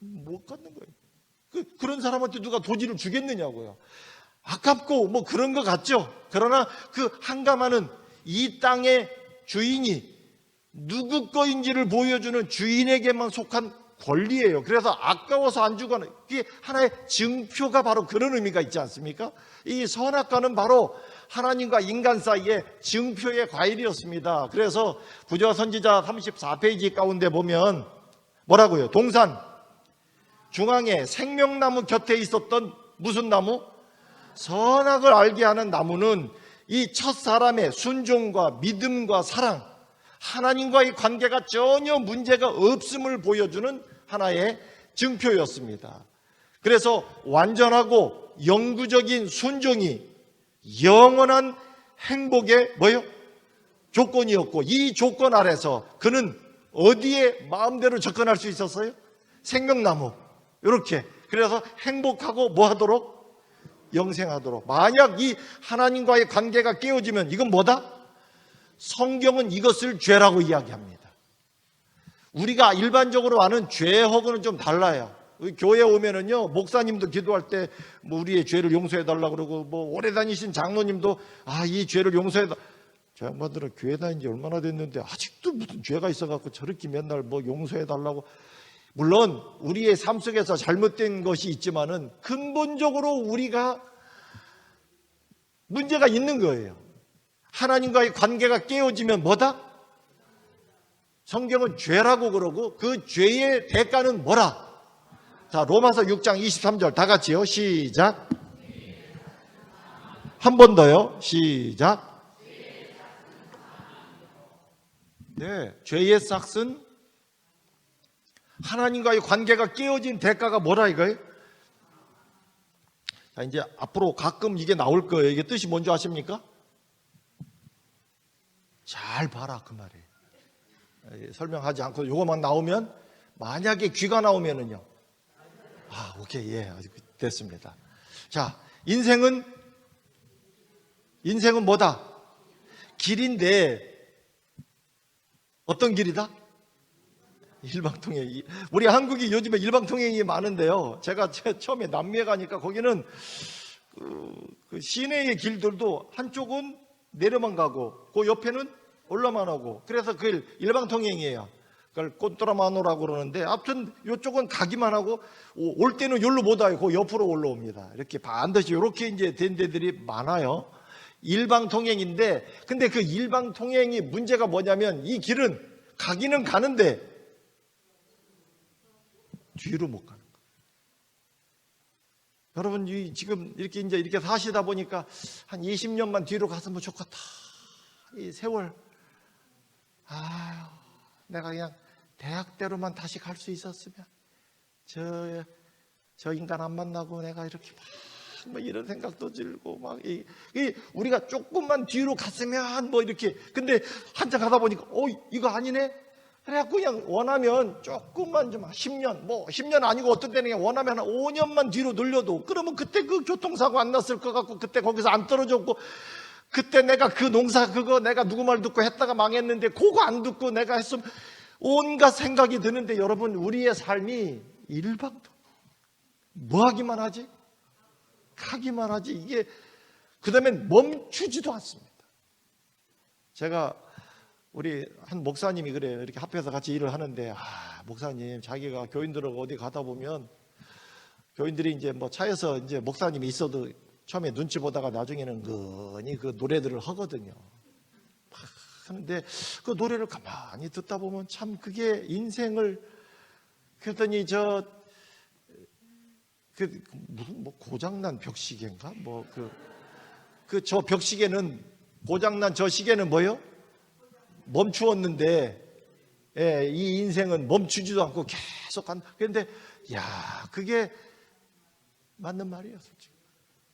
못 갖는 거예요. 그런 사람한테 누가 도지를 주겠느냐고요. 아깝고 뭐 그런 것 같죠. 그러나 그 한 가마는 이 땅의 주인이 누구 거인지를 보여주는 주인에게만 속한 권리예요. 그래서 아까워서 안 주거나, 이게 하나의 증표가 바로 그런 의미가 있지 않습니까? 이 선악과는 바로 하나님과 인간 사이의 증표의 과일이었습니다. 그래서 부조와 선지자 34페이지 가운데 보면 뭐라고요? 동산 중앙에 생명나무 곁에 있었던 무슨 나무? 선악을 알게 하는 나무는 이 첫사람의 순종과 믿음과 사랑, 하나님과의 관계가 전혀 문제가 없음을 보여주는 하나의 증표였습니다. 그래서 완전하고 영구적인 순종이 영원한 행복의 조건이었고, 이 조건 아래서 그는 어디에 마음대로 접근할 수 있었어요? 생명나무. 이렇게. 그래서 행복하고 뭐 하도록? 영생하도록. 만약 이 하나님과의 관계가 깨어지면 이건 뭐다? 성경은 이것을 죄라고 이야기합니다. 우리가 일반적으로 아는 죄하고는 좀 달라요. 교회 오면은요, 목사님도 기도할 때 뭐 우리의 죄를 용서해 달라고 그러고, 뭐 오래 다니신 장로님도 이 죄를 용서해 달라고. 저 양반들은 교회 다닌 지 얼마나 됐는데 아직도 무슨 죄가 있어갖고 저렇게 맨날 뭐 용서해 달라고. 물론 우리의 삶 속에서 잘못된 것이 있지만은 근본적으로 우리가 문제가 있는 거예요. 하나님과의 관계가 깨어지면 뭐다? 성경은 죄라고 그러고 그 죄의 대가는 뭐라? 자, 로마서 6장 23절 다 같이요. 시작. 한 번 더요. 시작. 네, 죄의 삭은 하나님과의 관계가 깨어진 대가가 뭐라 이거예요? 자, 이제 앞으로 가끔 이게 나올 거예요. 이게 뜻이 뭔지 아십니까? 잘 봐라 그 말이에요. 설명하지 않고 이거만 나오면, 만약에 귀가 나오면은요. 오케이, 예, 됐습니다. 자, 인생은 뭐다? 길인데 어떤 길이다? 일방통행. 우리 한국이 요즘에 일방통행이 많은데요. 제가 처음에 남미에 가니까 거기는 그 시내의 길들도 한쪽은 내려만 가고 그 옆에는 올라만 하고, 그래서 그걸 일방통행이에요. 그걸 꼰또라마노라고 그러는데, 아무튼 이쪽은 가기만 하고 올 때는 여기로 못 와요. 그 옆으로 올라옵니다. 이렇게 반드시 이렇게 이제 된 데들이 많아요. 일방통행인데, 근데 그 일방통행이 문제가 뭐냐면, 이 길은 가기는 가는데 뒤로 못 가는 거예요. 여러분, 지금 이렇게 사시다 보니까 한 20년만 뒤로 갔으면 좋겠다. 이 세월. 내가 그냥 대학 때로만 다시 갈 수 있었으면, 저 인간 안 만나고 내가 이렇게 막 뭐 이런 생각도 들고 막 우리가 조금만 뒤로 갔으면 뭐 이렇게. 근데 한참 가다 보니까 이거 아니네. 그래갖고 그냥 원하면 조금만 좀 10년, 뭐 10년 아니고 어떤 때는 그냥 원하면 한 5년만 뒤로 늘려도, 그러면 그때 그 교통사고 안 났을 것 같고, 그때 거기서 안 떨어졌고, 그때 내가 그 농사 그거 내가 누구 말 듣고 했다가 망했는데 그거 안 듣고 내가 했으면, 온갖 생각이 드는데, 여러분, 우리의 삶이 일방통, 뭐 하기만 하지? 가기만 하지. 이게 그 다음에 멈추지도 않습니다. 제가 우리 한 목사님이 그래요. 이렇게 합해서 같이 일을 하는데, 목사님, 자기가 교인들하고 어디 가다 보면 교인들이 이제 뭐 차에서 이제 목사님이 있어도 처음에 눈치 보다가 나중에는 은근히 그 노래들을 하거든요. 하는데 그 노래를 가만히 듣다 보면 참 그게 인생을, 그랬더니 무슨 뭐 고장난 벽시계인가? 저 벽시계는, 고장난 저 시계는 뭐요? 멈추었는데, 이 인생은 멈추지도 않고 계속 간다. 그런데, 그게 맞는 말이에요, 솔직히.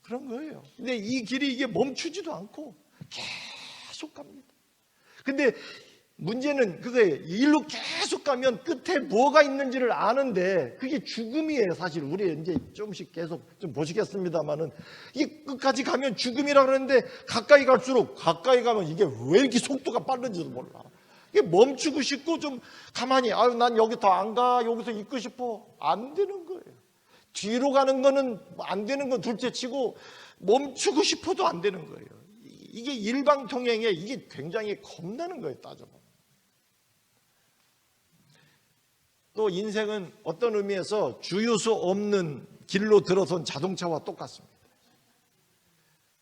그런 거예요. 근데 이 길이 이게 멈추지도 않고 계속 갑니다. 근데 문제는 그거예요. 일로 계속 가면 끝에 뭐가 있는지를 아는데, 그게 죽음이에요, 사실. 우리 이제 조금씩 계속 좀 보시겠습니다만은, 이게 끝까지 가면 죽음이라 그러는데, 가까이 갈수록, 가까이 가면 이게 왜 이렇게 속도가 빠른지도 몰라. 이게 멈추고 싶고 좀 가만히, 난 여기 더 안 가, 여기서 있고 싶어. 안 되는 거예요. 뒤로 가는 거는 안 되는 건 둘째 치고, 멈추고 싶어도 안 되는 거예요. 이게 일방통행에 이게 굉장히 겁나는 거예요, 따져보면. 또 인생은 어떤 의미에서 주유소 없는 길로 들어선 자동차와 똑같습니다.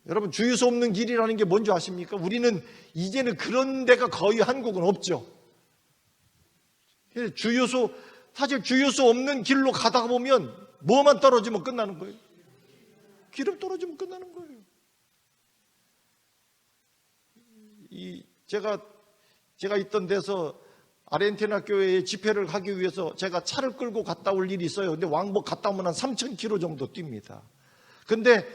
여러분, 주유소 없는 길이라는 게 뭔지 아십니까? 우리는 이제는 그런 데가 거의 한국은 없죠. 사실 주유소 없는 길로 가다가 보면 뭐만 떨어지면 끝나는 거예요. 기름 떨어지면 끝나는 거예요. 제가 있던 데서 아르헨티나 교회에 집회를 가기 위해서 제가 차를 끌고 갔다 올 일이 있어요. 근데 왕복 갔다 오면 한 3,000km 정도 뜁니다. 근데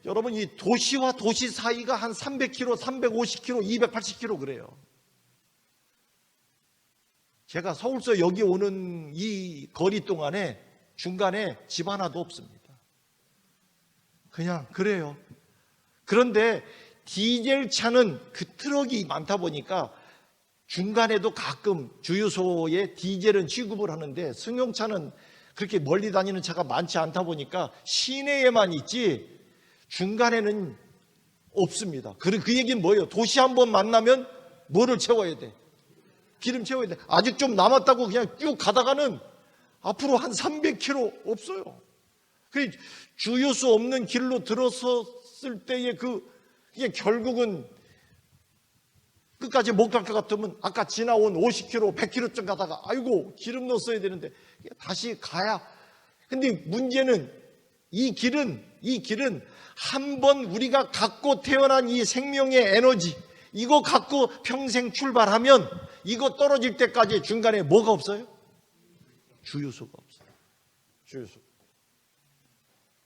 여러분, 이 도시와 도시 사이가 한 300km, 350km, 280km 그래요. 제가 서울서 여기 오는 이 거리 동안에 중간에 집 하나도 없습니다. 그냥 그래요. 그런데 디젤 차는 그 트럭이 많다 보니까 중간에도 가끔 주유소에 디젤은 취급을 하는데, 승용차는 그렇게 멀리 다니는 차가 많지 않다 보니까 시내에만 있지 중간에는 없습니다. 그 얘기는 뭐예요? 도시 한번 만나면 뭐를 채워야 돼? 기름 채워야 돼. 아직 좀 남았다고 그냥 쭉 가다가는 앞으로 한 300km 없어요. 그 주유소 없는 길로 들어섰을 때의 이게 결국은 끝까지 못 갈 것 같으면 아까 지나온 50km, 100km쯤 가다가 아이고 기름 넣었어야 되는데 다시 가야. 근데 문제는 이 길은 한번 우리가 갖고 태어난 이 생명의 에너지, 이거 갖고 평생 출발하면 이거 떨어질 때까지 중간에 뭐가 없어요? 주유소가 없어요. 주유소.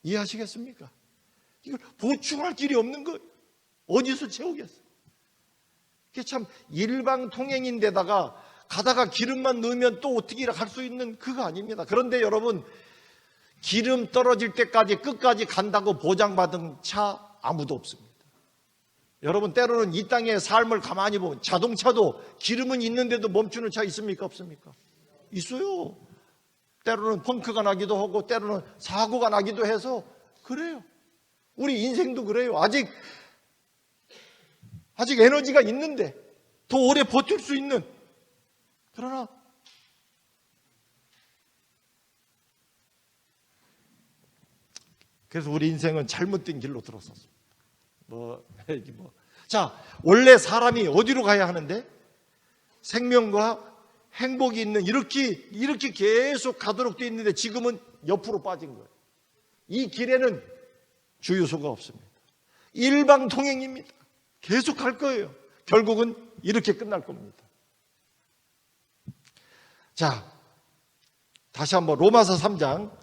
이해하시겠습니까? 이걸 보충할 길이 없는 거예요. 어디서 채우겠어요? 이게 참 일방통행인데다가 가다가 기름만 넣으면 또 어떻게 갈 수 있는 그거 아닙니다. 그런데 여러분, 기름 떨어질 때까지 끝까지 간다고 보장받은 차 아무도 없습니다. 여러분, 때로는 이 땅의 삶을 가만히 보면 자동차도 기름은 있는데도 멈추는 차 있습니까? 없습니까? 있어요. 때로는 펑크가 나기도 하고 때로는 사고가 나기도 해서 그래요. 우리 인생도 그래요. 아직 에너지가 있는데 더 오래 버틸 수 있는, 그러나 그래서 우리 인생은 잘못된 길로 들어섰습니다. 자, 원래 사람이 어디로 가야 하는데? 생명과 행복이 있는 이렇게 계속 가도록 되어 있는데 지금은 옆으로 빠진 거예요. 이 길에는 주유소가 없습니다. 일방통행입니다. 계속 갈 거예요. 결국은 이렇게 끝날 겁니다. 자, 다시 한번 로마서 3장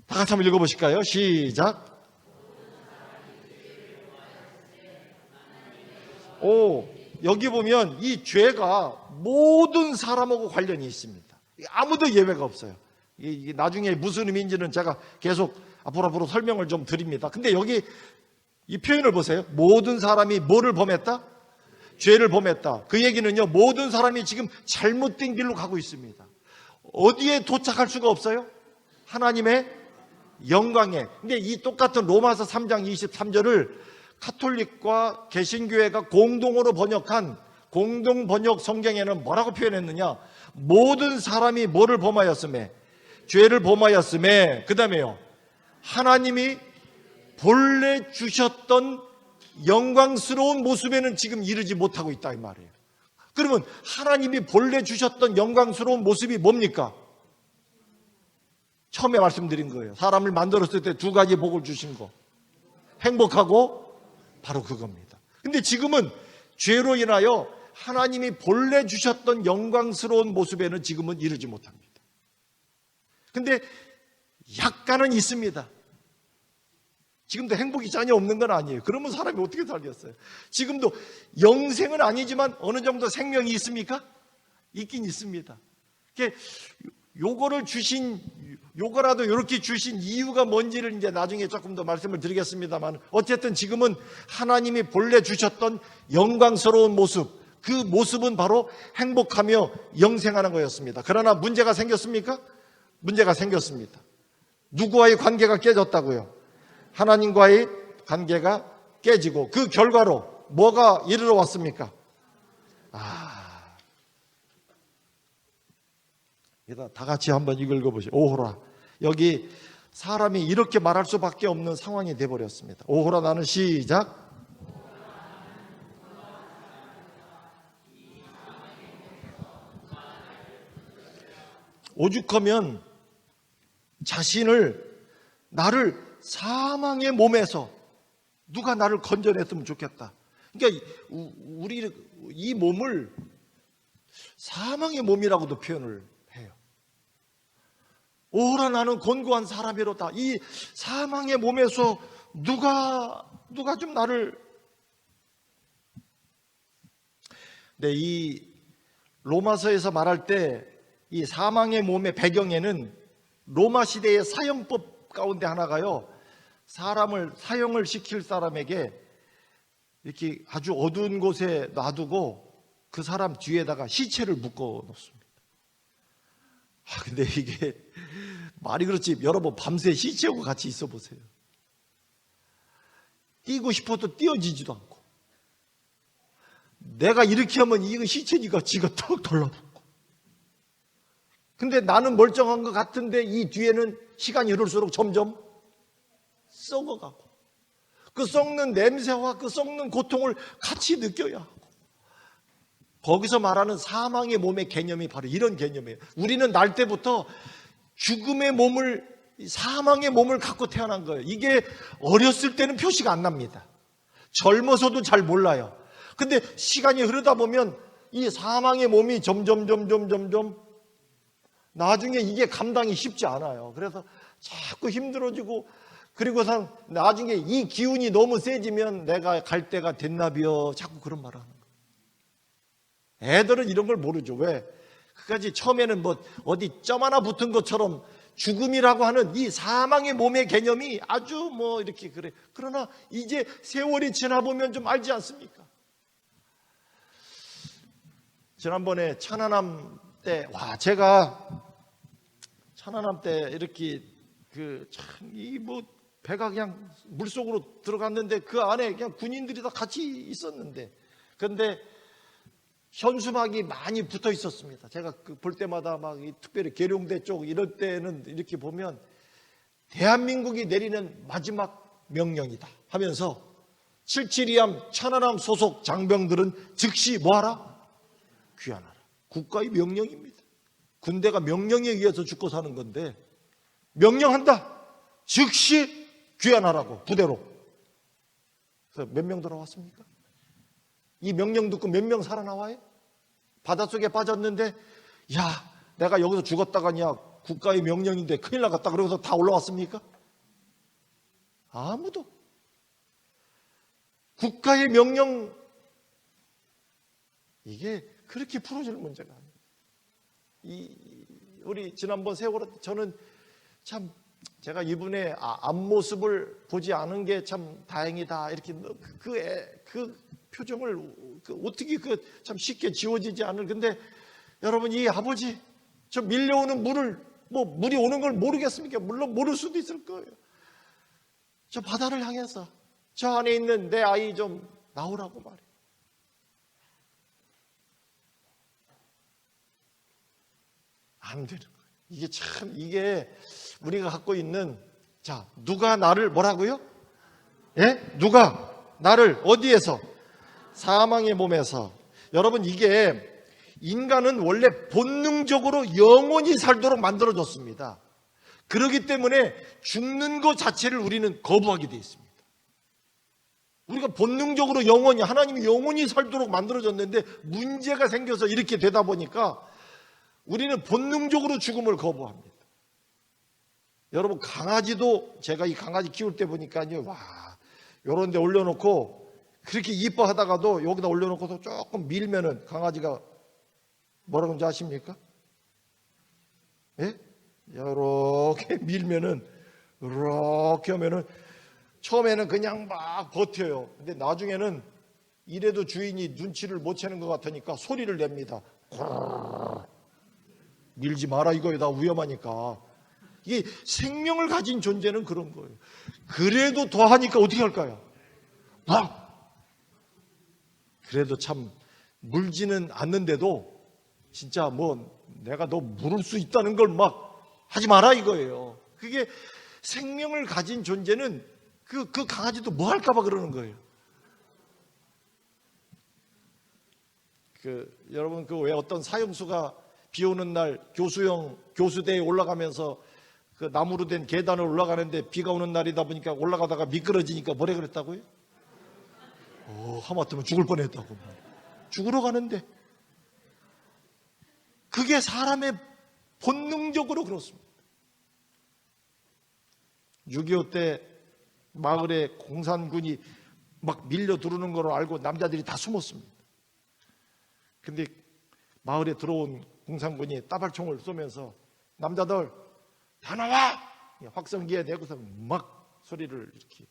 다 같이 한번 읽어보실까요? 시작. 여기 보면 이 죄가 모든 사람하고 관련이 있습니다. 아무도 예외가 없어요. 이게 나중에 무슨 의미인지는 제가 계속 앞으로 설명을 좀 드립니다. 근데 여기 이 표현을 보세요. 모든 사람이 뭐를 범했다? 죄를 범했다. 그 얘기는요, 모든 사람이 지금 잘못된 길로 가고 있습니다. 어디에 도착할 수가 없어요? 하나님의 영광에. 근데 이 똑같은 로마서 3장 23절을 카톨릭과 개신교회가 공동으로 번역한 공동 번역 성경에는 뭐라고 표현했느냐? 모든 사람이 뭐를 범하였음에? 죄를 범하였음에. 그 다음에요, 하나님이 본래 주셨던 영광스러운 모습에는 지금 이르지 못하고 있다 이 말이에요. 그러면 하나님이 본래 주셨던 영광스러운 모습이 뭡니까? 처음에 말씀드린 거예요. 사람을 만들었을 때 두 가지 복을 주신 거, 행복하고, 바로 그겁니다. 근데 지금은 죄로 인하여 하나님이 본래 주셨던 영광스러운 모습에는 지금은 이르지 못합니다. 근데 약간은 있습니다. 지금도 행복이 전혀 없는 건 아니에요. 그러면 사람이 어떻게 살겠어요? 지금도 영생은 아니지만 어느 정도 생명이 있습니까? 있긴 있습니다. 요거라도 이렇게 주신 이유가 뭔지를 이제 나중에 조금 더 말씀을 드리겠습니다만, 어쨌든 지금은 하나님이 본래 주셨던 영광스러운 모습, 그 모습은 바로 행복하며 영생하는 거였습니다. 그러나 문제가 생겼습니까? 문제가 생겼습니다. 누구와의 관계가 깨졌다고요? 하나님과의 관계가 깨지고, 그 결과로 뭐가 이르러 왔습니까? 다 같이 한번 읽어보시죠. 오호라. 여기 사람이 이렇게 말할 수밖에 없는 상황이 돼버렸습니다. 오호라 나는 시작. 오죽하면 나를 사망의 몸에서 누가 나를 건져냈으면 좋겠다. 그러니까 우리 이 몸을 사망의 몸이라고도 표현을 해요. 오라 나는 곤고한 사람이로다. 이 사망의 몸에서 누가 좀 나를. 네, 이 로마서에서 말할 때 이 사망의 몸의 배경에는 로마 시대의 사형법 가운데 하나가요, 사형을 시킬 사람에게 이렇게 아주 어두운 곳에 놔두고 그 사람 뒤에다가 시체를 묶어 놓습니다. 근데 이게 말이 그렇지, 여러분 밤새 시체하고 같이 있어 보세요. 뛰고 싶어도 뛰어지지도 않고, 내가 이렇게 하면 이거 시체니까 지가 턱 돌아붙고, 근데 나는 멀쩡한 것 같은데 이 뒤에는 시간이 흐를수록 점점 썩어가고, 그 썩는 냄새와 그 썩는 고통을 같이 느껴야 하고, 거기서 말하는 사망의 몸의 개념이 바로 이런 개념이에요. 우리는 날 때부터 죽음의 몸을, 사망의 몸을 갖고 태어난 거예요. 이게 어렸을 때는 표시가 안 납니다. 젊어서도 잘 몰라요. 근데 시간이 흐르다 보면 이 사망의 몸이 점점 나중에 이게 감당이 쉽지 않아요. 그래서 자꾸 힘들어지고, 그리고선 나중에 이 기운이 너무 세지면 내가 갈 때가 됐나비요, 자꾸 그런 말을 하는 거예요. 애들은 이런 걸 모르죠. 왜? 그까지 처음에는 뭐 어디 점 하나 붙은 것처럼 죽음이라고 하는 이 사망의 몸의 개념이 아주 뭐 이렇게 그래. 그러나 이제 세월이 지나보면 좀 알지 않습니까? 지난번에 천안함 때, 제가 천안함 때 이렇게 배가 그냥 물속으로 들어갔는데 그 안에 그냥 군인들이 다 같이 있었는데, 그런데 현수막이 많이 붙어 있었습니다. 제가 볼 때마다 특별히 계룡대 쪽 이럴 때는 이렇게 보면 대한민국이 내리는 마지막 명령이다 하면서 772함 천안함 소속 장병들은 즉시 뭐하라? 귀환하라. 국가의 명령입니다. 군대가 명령에 의해서 죽고 사는 건데, 명령한다. 즉시 귀환하라고, 부대로. 그래서 몇 명 들어왔습니까? 이 명령 듣고 몇 명 살아나와요? 바닷속에 빠졌는데, 내가 여기서 죽었다가냐, 국가의 명령인데 큰일 나갔다 그러고서 다 올라왔습니까? 아무도. 국가의 명령 이게 그렇게 풀어질 문제가 아니에요. 우리 지난번 세월호 저는 참 제가 이분의 앞모습을 보지 않은 게 참 다행이다. 이렇게 그 표정을 어떻게 참 쉽게 지워지지 않을. 근데 여러분, 이 아버지 저 밀려오는 물이 오는 걸 모르겠습니까? 물론 모를 수도 있을 거예요. 저 바다를 향해서 저 안에 있는 내 아이 좀 나오라고 말해요. 안 되는 거예요. 이게 우리가 갖고 있는, 자, 누가 나를 뭐라고요? 예? 누가 나를 어디에서? 사망의 몸에서. 여러분, 이게 인간은 원래 본능적으로 영원히 살도록 만들어졌습니다. 그렇기 때문에 죽는 것 자체를 우리는 거부하게 되어 있습니다. 우리가 본능적으로 하나님이 영원히 살도록 만들어졌는데 문제가 생겨서 이렇게 되다 보니까 우리는 본능적으로 죽음을 거부합니다. 여러분, 강아지도 제가 이 강아지 키울 때 보니까요, 와, 요런 데 올려놓고 그렇게 이뻐하다가도 여기다 올려놓고도 조금 밀면은 강아지가 뭐라고 하는지 아십니까? 예? 이렇게 밀면은, 이렇게 하면은 처음에는 그냥 막 버텨요. 근데 나중에는 이래도 주인이 눈치를 못 채는 것 같으니까 소리를 냅니다. 밀지 마라 이거예요. 나 위험하니까. 이게 생명을 가진 존재는 그런 거예요. 그래도 더 하니까 어떻게 할까요? 그래도 참 물지는 않는데도 진짜 내가 너 물을 수 있다는 걸 막 하지 마라 이거예요. 그게 생명을 가진 존재는 그 강아지도 뭐 할까봐 그러는 거예요. 여러분, 왜 어떤 사형수가 비 오는 날 교수대에 올라가면서 그 나무로 된 계단을 올라가는데 비가 오는 날이다 보니까 올라가다가 미끄러지니까 뭐래 그랬다고요? 하마터면 죽을 뻔했다고. 죽으러 가는데 그게 사람의 본능적으로 그렇습니다. 6.25 때 마을에 공산군이 막 밀려 들어오는 걸 알고 남자들이 다 숨었습니다. 근데 마을에 들어온 공산군이 따발총을 쏘면서 남자들 다 나와! 확성기에 대고서 막 소리를 이렇게.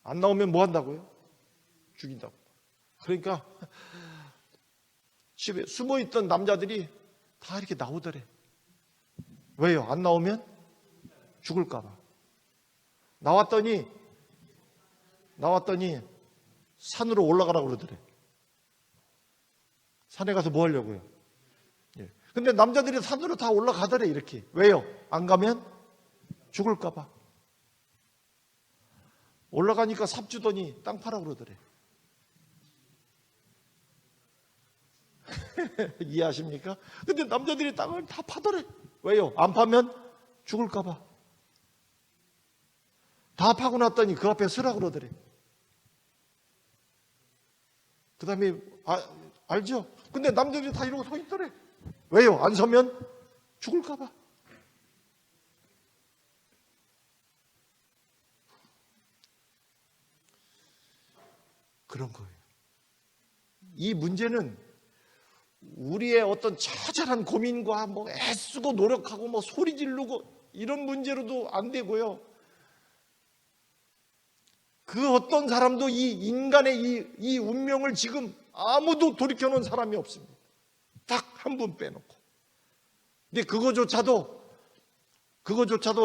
안 나오면 뭐 한다고요? 죽인다고. 그러니까 집에 숨어있던 남자들이 다 이렇게 나오더래. 왜요? 안 나오면 죽을까 봐. 나왔더니 산으로 올라가라고 그러더래. 산에 가서 뭐 하려고요? 예. 근데 남자들이 산으로 다 올라가더래 이렇게. 왜요? 안 가면 죽을까 봐. 올라가니까 삽 주더니 땅 파라고 그러더래. 이해하십니까? 근데 남자들이 땅을 다 파더래. 왜요? 안 파면 죽을까 봐. 다 파고 났더니 그 앞에 서라고 그러더래. 그 다음에 알죠? 근데 남자들이 다 이러고 서 있더래. 왜요? 안 서면 죽을까 봐. 그런 거예요. 이 문제는 우리의 어떤 처절한 고민과 애쓰고 노력하고 소리 지르고 이런 문제로도 안 되고요. 그 어떤 사람도 이 인간의 이 운명을 지금 아무도 돌이켜놓은 사람이 없습니다. 딱 한 분 빼놓고. 근데 그거조차도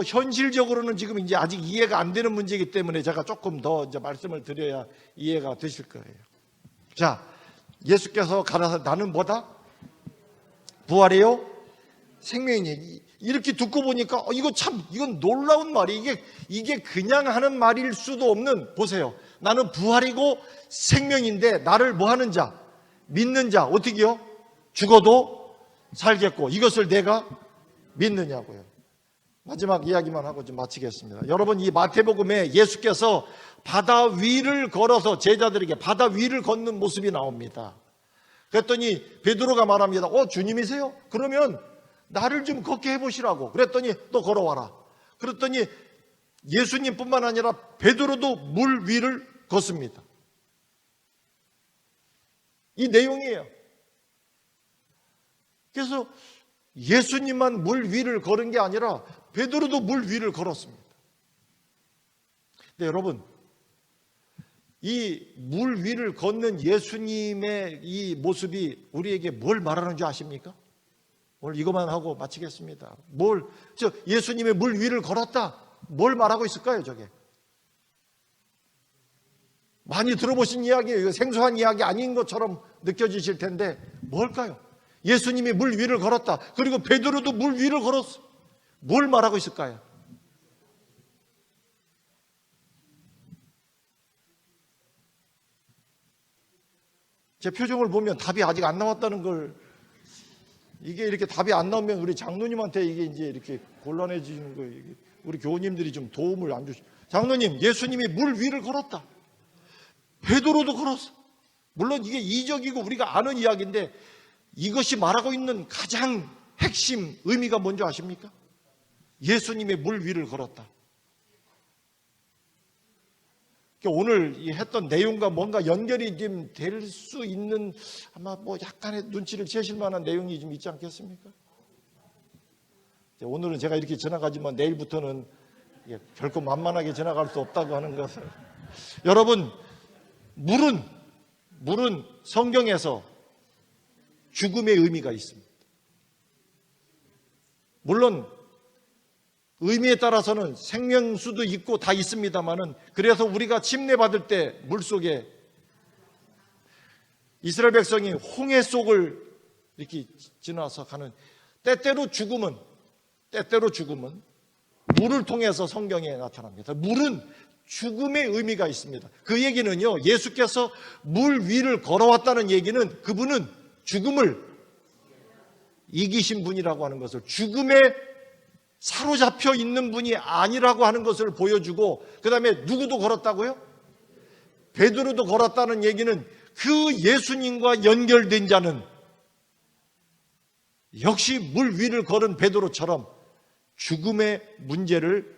현실적으로는 지금 이제 아직 이해가 안 되는 문제이기 때문에 제가 조금 더 이제 말씀을 드려야 이해가 되실 거예요. 자, 예수께서 가라사 나는 뭐다? 부활이요? 생명이니. 이렇게 듣고 보니까 이건 놀라운 말이 이게 그냥 하는 말일 수도 없는. 보세요. 나는 부활이고 생명인데 나를 뭐 하는 자? 믿는 자. 어떻게요? 죽어도 살겠고 이것을 내가 믿느냐고요. 마지막 이야기만 하고 좀 마치겠습니다. 여러분, 이 마태복음에 예수께서 바다 위를 걸어서 제자들에게 바다 위를 걷는 모습이 나옵니다. 그랬더니 베드로가 말합니다. 주님이세요? 그러면 나를 좀 걷게 해보시라고. 그랬더니 또 걸어와라. 그랬더니 예수님뿐만 아니라 베드로도 물 위를 걷습니다. 이 내용이에요. 그래서 예수님만 물 위를 걸은 게 아니라 베드로도 물 위를 걸었습니다. 근데 여러분, 이 물 위를 걷는 예수님의 이 모습이 우리에게 뭘 말하는 줄 아십니까? 오늘 이것만 하고 마치겠습니다. 예수님의 물 위를 걸었다. 뭘 말하고 있을까요, 저게? 많이 들어보신 이야기예요. 생소한 이야기 아닌 것처럼 느껴지실 텐데 뭘까요? 예수님이 물 위를 걸었다. 그리고 베드로도 물 위를 걸었어. 뭘 말하고 있을까요? 제 표정을 보면 답이 아직 안 나왔다는 걸, 이게 이렇게 답이 안 나오면 우리 장로님한테 이게 이제 이렇게 곤란해지는 거예요. 우리 교우님들이 좀 도움을 안 주시. 장로님, 예수님이 물 위를 걸었다. 베드로도 걸었어. 물론 이게 이적이고 우리가 아는 이야기인데 이것이 말하고 있는 가장 핵심 의미가 뭔지 아십니까? 예수님의 물 위를 걸었다. 오늘 했던 내용과 뭔가 연결이 좀 될 수 있는 아마 뭐 약간의 눈치를 채실 만한 내용이 좀 있지 않겠습니까? 오늘은 제가 이렇게 지나가지만 내일부터는 결코 만만하게 지나갈 수 없다고 하는 것을. 여러분, 물은 성경에서 죽음의 의미가 있습니다. 물론 의미에 따라서는 생명수도 있고 다 있습니다만은, 그래서 우리가 침례받을 때 물속에 이스라엘 백성이 홍해 속을 이렇게 지나서 가는, 때때로 죽음은 물을 통해서 성경에 나타납니다. 물은 죽음의 의미가 있습니다. 그 얘기는요, 예수께서 물 위를 걸어왔다는 얘기는 그분은 죽음을 이기신 분이라고 하는 것을, 죽음에 사로잡혀 있는 분이 아니라고 하는 것을 보여주고, 그 다음에 누구도 걸었다고요? 베드로도 걸었다는 얘기는 그 예수님과 연결된 자는 역시 물 위를 걸은 베드로처럼 죽음의 문제를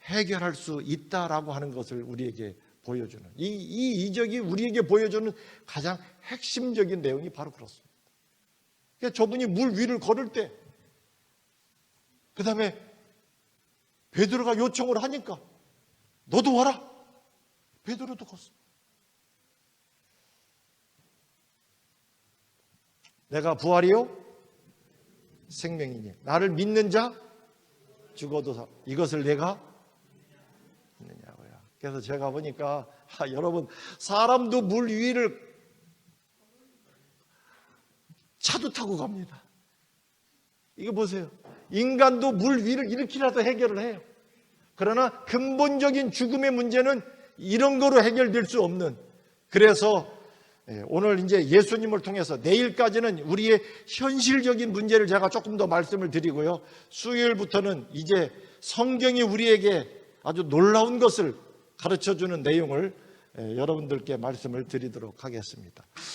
해결할 수 있다라고 하는 것을 우리에게 보여주는, 이 이적이 우리에게 보여주는 가장 핵심적인 내용이 바로 그렇습니다. 그러니까 저분이 물 위를 걸을 때, 그 다음에 베드로가 요청을 하니까 너도 와라. 베드로도 걷어. 내가 부활이요 생명이니 나를 믿는 자 죽어도 사. 이것을 내가 믿느냐고요. 그래서 제가 보니까 여러분, 사람도 물 위를 차도 타고 갑니다. 이거 보세요. 인간도 물 위를 이렇게라도 해결을 해요. 그러나 근본적인 죽음의 문제는 이런 거로 해결될 수 없는, 그래서 오늘 이제 예수님을 통해서 내일까지는 우리의 현실적인 문제를 제가 조금 더 말씀을 드리고요, 수요일부터는 이제 성경이 우리에게 아주 놀라운 것을 가르쳐주는 내용을 여러분들께 말씀을 드리도록 하겠습니다.